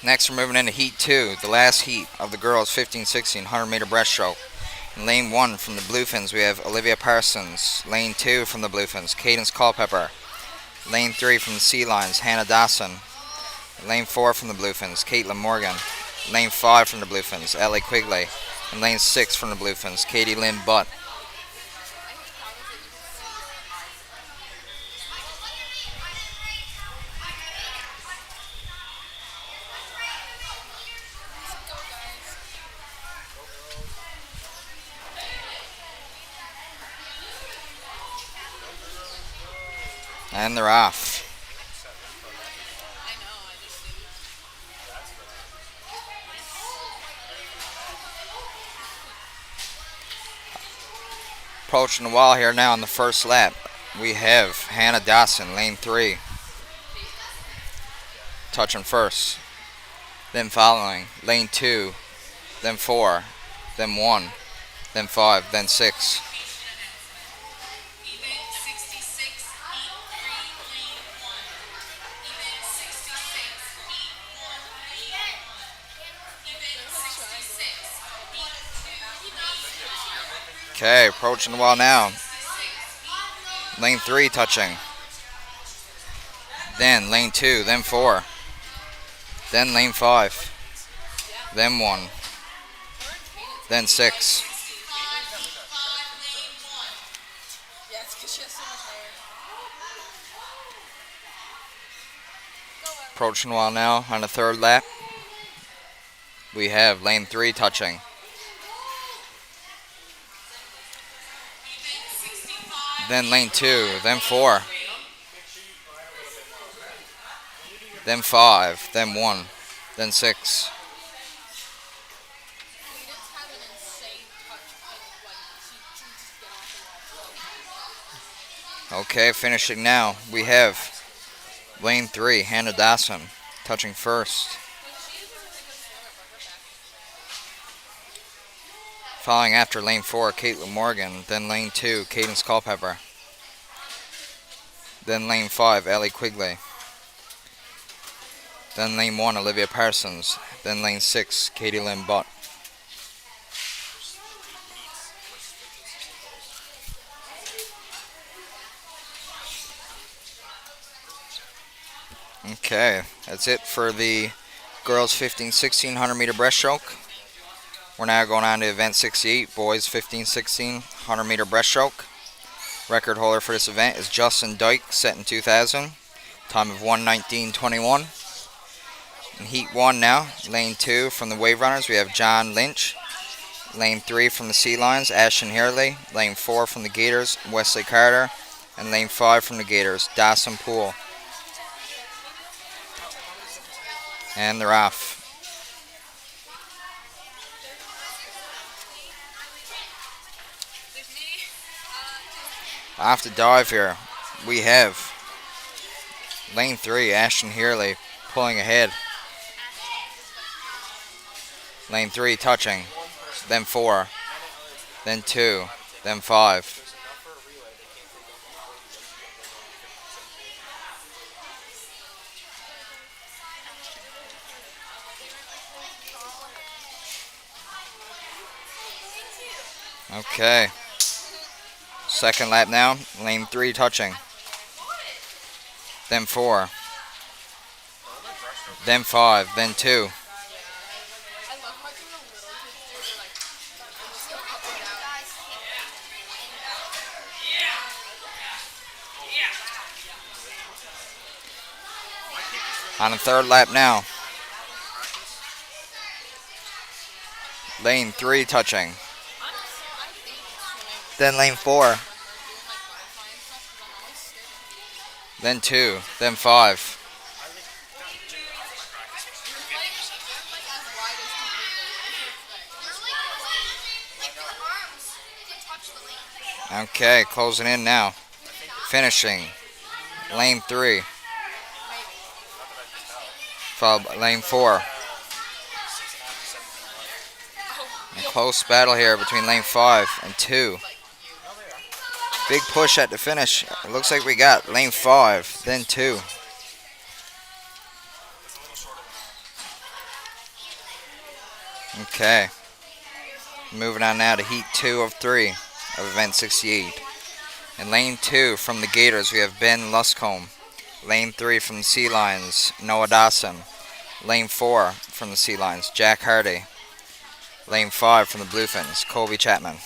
Next we're moving into heat 2, the last heat of the girls 15-16 100 meter breaststroke. In lane 1 from the Bluefins we have Olivia Parsons. Lane 2 from the Bluefins, Cadence Culpepper. Lane 3 from the Sea Lions, Hannah Dawson. Lane 4 from the Bluefins, Caitlin Morgan. Lane 5 from the Bluefins, Ellie Quigley. And lane 6 from the Bluefins, Katie Lynn Butt. And they're off. Approaching the wall here now on the first lap. We have Hannah Dawson, lane 3, touching first. Then following, lane 2, then 4, then 1, then 5, then 6. Even 66, heat 3, lane 1. Even 66, heat 1, lane 1. Even 66, heat 2, lane 1. Okay, approaching the wall now. Lane 3 touching. Then lane 2, then 4. Then lane 5. Then 1. Then 6. Yeah, it's because she has so much hair. Approaching the wall now on the third lap. We have lane 3 touching. Then lane 2, then 4. Then 5, then 1, then 6. Cadence has an insane touch of, she can just get off the wall. Okay, finishing now. We have lane 3, Hannah Dawson, touching first. Following after lane 4, Caitlin Morgan. Then lane 2, Cadence Culpepper. Then lane 5, Ellie Quigley. Then lane 1, Olivia Parsons. Then lane 6, Katie Lynn Butt. Okay, that's it for the girls 15-1600 meter breaststroke. We're now going on to event 68, boys 15-16 100 meter breaststroke. Record holder for this event is Justin Dyke, set in 2000, time of 1:19:21. In heat 1 now, lane 2 from the Wave Runners, we have John Lynch. Lane 3 from the Sea Lions, Ashton Hurley. Lane 4 from the Gators, Wesley Carter. And lane 5 from the Gators, Dawson Poole. And they're off. Off the dive here, we have lane 3, Ashton Hurley, pulling ahead. Lane 3 touching, then 4, then 2, then 5. Okay. Second lap now, lane 3 touching. Then 4. Then 5, then 2. I love watching the little kids do it, like, just go up and down. On the third lap now. Lane 3 touching. Then lane 4. Then 2. Then 5. Okay, closing in now. Finishing. Lane 3. Followed by lane 4. A close battle here between lane 5 and 2. Big push at the finish. It looks like we got lane 5, then 2. Okay. Moving on now to heat 2 of 3 of event 68. In lane 2 from the Gators, we have Ben Luscombe. Lane 3 from the Sea Lions, Noah Dawson. Lane 4 from the Sea Lions, Jack Hardy. Lane 5 from the Bluefins, Colby Chapman.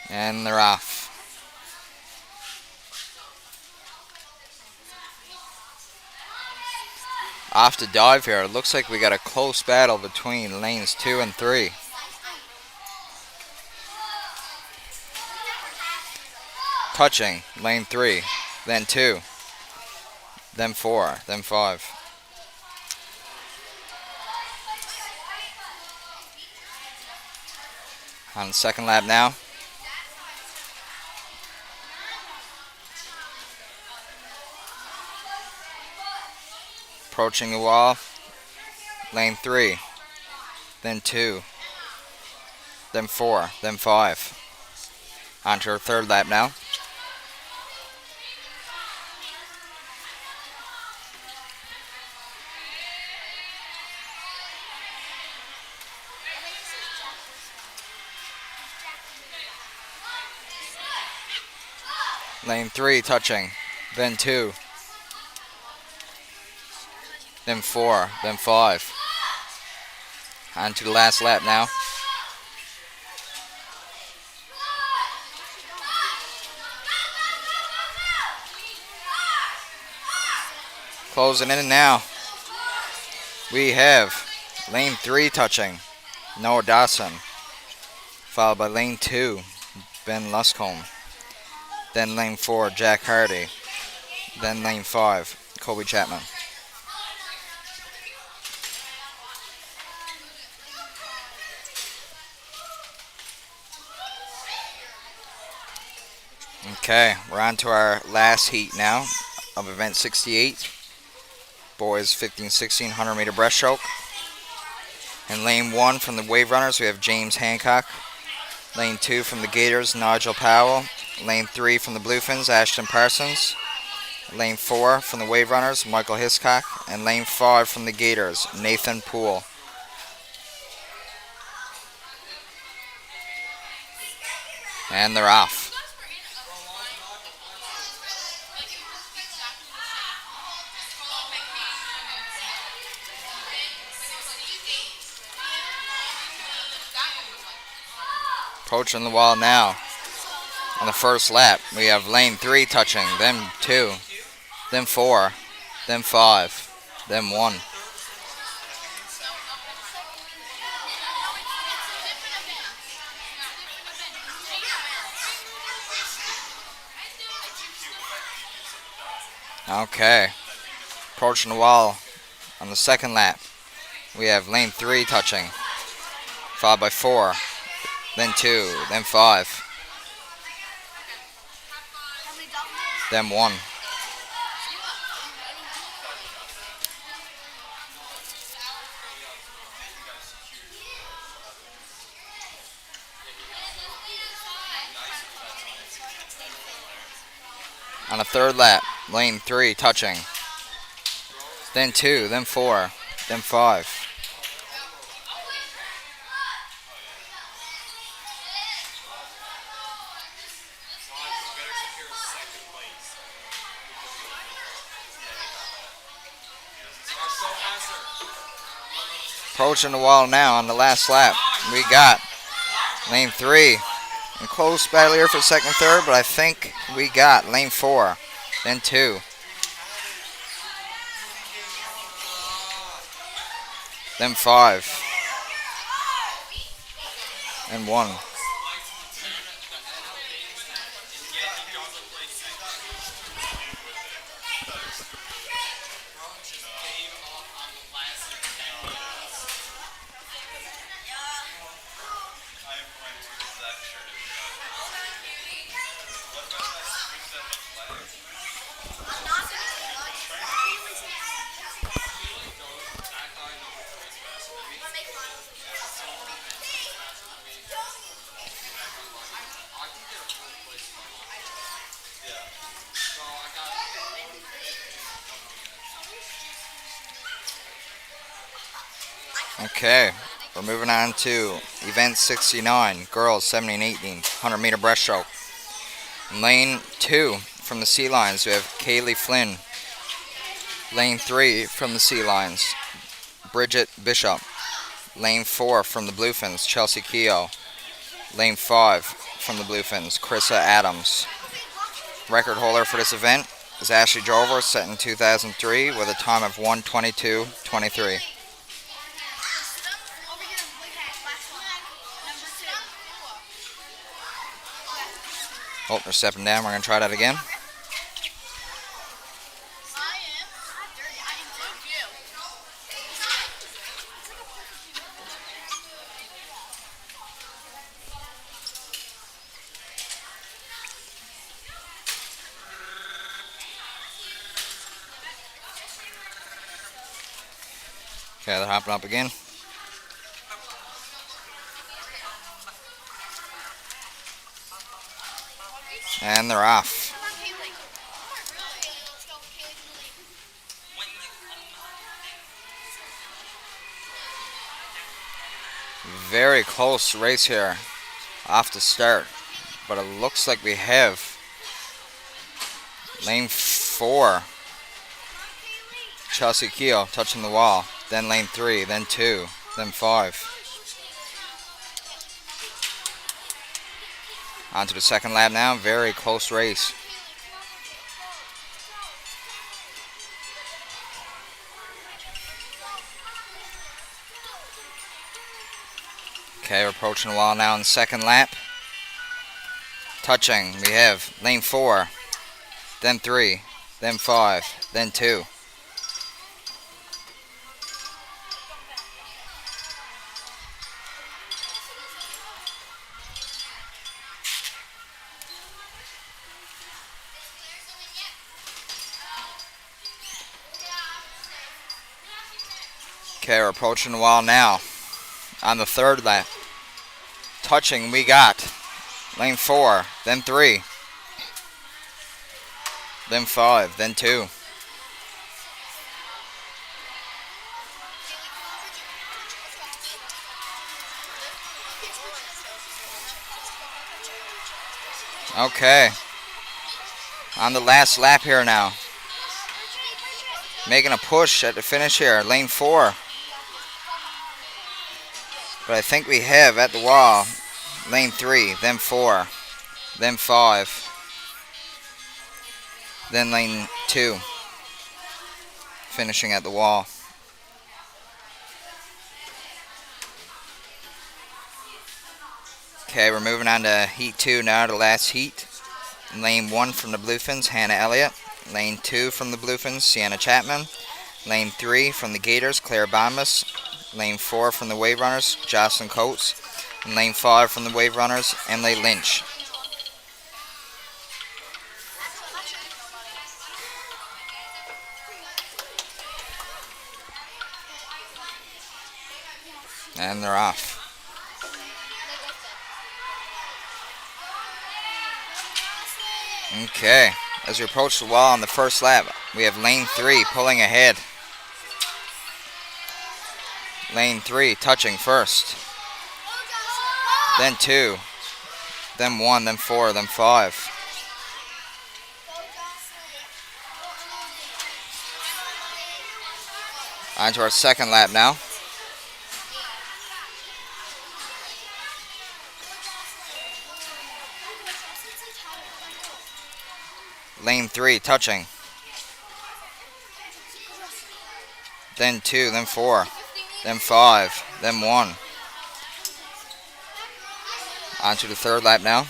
And they're off. Off to dive here. It looks like we got a close battle between lanes 2 and 3. Touching, lane 3, then 2, then 4, then 5. On the second lap now. Approaching the wall. Lane 3, then 2, then 4, then 5. On to our third lap now. Lane 3 touching, then 2, then 4, then 5. On to the last lap now. Closing in now. We have lane 3 touching, Noah Dawson. Followed by lane 2, Ben Luscombe. Then lane 4, Jack Hardy. Then lane 5, Kobe Chapman. Okay, we're on to our last heat now of event 68. Boys 15-16 100-meter breaststroke. In lane 1 from the Wave Runners, we have James Hancock. Lane 2 from the Gators, Nigel Powell. Lane 3 from the Bluefins, Ashton Parsons. Lane 4 from the Wave Runners, Michael Hiscock. And lane 5 from the Gators, Nathan Poole. And they're off. Approaching the wall now. On the first lap, we have lane 3 touching, then 2, then 4, then 5, then 1. Okay. Approaching the wall on the second lap, we have lane 3 touching, followed by 4, then 2, then 5, then 1. On the third lap, lane 3 touching, then 2, then 4, then 5. Approaching the wall now on the last lap. We got lane 3 in close battle here for second, third, but I think we got lane 4, then 2, then 5, and 1. Okay, we're moving on to event 69, girls 17-18, 100-meter breaststroke. In lane 2 from the Sea Lions, we have Kaylee Flynn. Lane 3 from the Sea Lions, Bridget Bishop. Lane 4 from the Bluefins, Chelsea Keogh. Lane 5 from the Bluefins, Krissa Adams. Record holder for this event is Ashley Drover, set in 2003 with a time of 1:22:23. Oh, they're stepping down. We're going to try that again. Okay, they're hopping up again. And they're off. Come on, Kaylee. Come on, really. Let's go, Kaylee. Very close race here off the start. But it looks like we have lane 4, Chelsea Keel touching the wall. Then lane 3, then 2, then 5. On to the second lap now. Very close race. Okay, we're approaching the wall now in the second lap. Touching, we have lane 4, then 3, then 5, then 2. Okay, we're approaching the wall now on the third lap. Touching, we got lane 4, then 3, then 5, then 2. Okay. On the last lap here now. Making a push at the finish here. Lane 4. But I think we have at the wall lane 3, then 4, then 5, then lane 2. Finishing at the wall. Okay, we're moving on to heat 2 now, the last heat. Lane 1 from the Bluefins, Hannah Elliott. Lane 2 from the Bluefins, Sienna Chapman. Lane 3 from the Gators, Claire Bombas. Lane 4 from the Wave Runners, Jocelyn Coates. And lane 5 from the Wave Runners, Emily Lynch. And they're off. Okay, as we approach the wall on the first lap, we have lane 3 pulling ahead. Lane 3 touching first. Then 2. Then 1, then 4, then 5. On to our second lap now. Lane 3 touching. Then 2, then 4, then 5, then 1. On to the third lap now.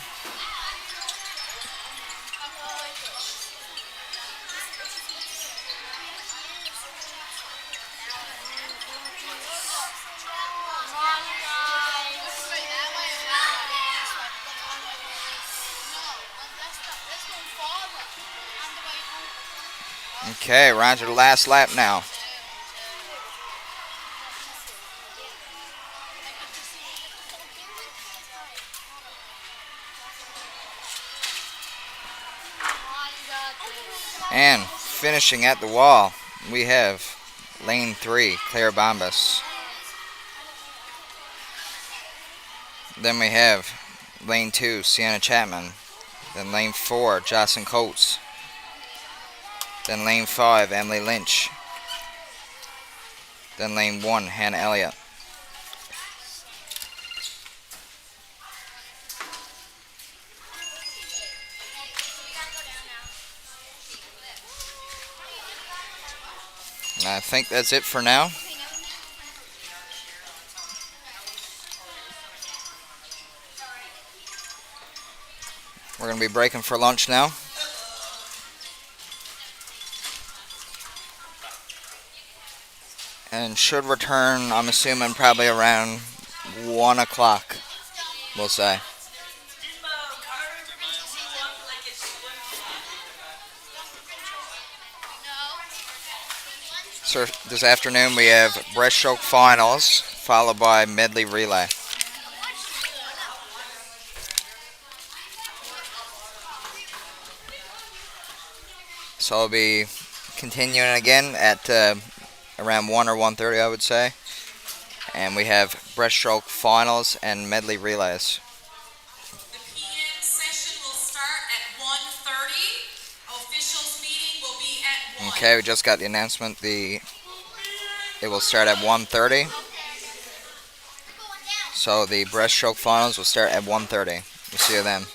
Okay, we're on to the last lap now. And finishing at the wall, we have lane 3, Claire Bombas. Then we have lane 2, Sienna Chapman. Then lane 4, Jocelyn Coates. Then lane 5, Emily Lynch. Then lane 1, Hannah Elliott. And I think that's it for now. We're going to be breaking for lunch now. And should return, I'm assuming, probably around 1 o'clock, we'll say. So this afternoon we have breaststroke finals, followed by medley relay. So I'll be continuing again at around 1 or 1:30, I would say. And we have breaststroke finals and medley relays. The PM session will start at 1:30. Officials meeting will be at 1. Okay, we just got the announcement. It will start at 1:30. So the breaststroke finals will start at 1:30. We'll see you then.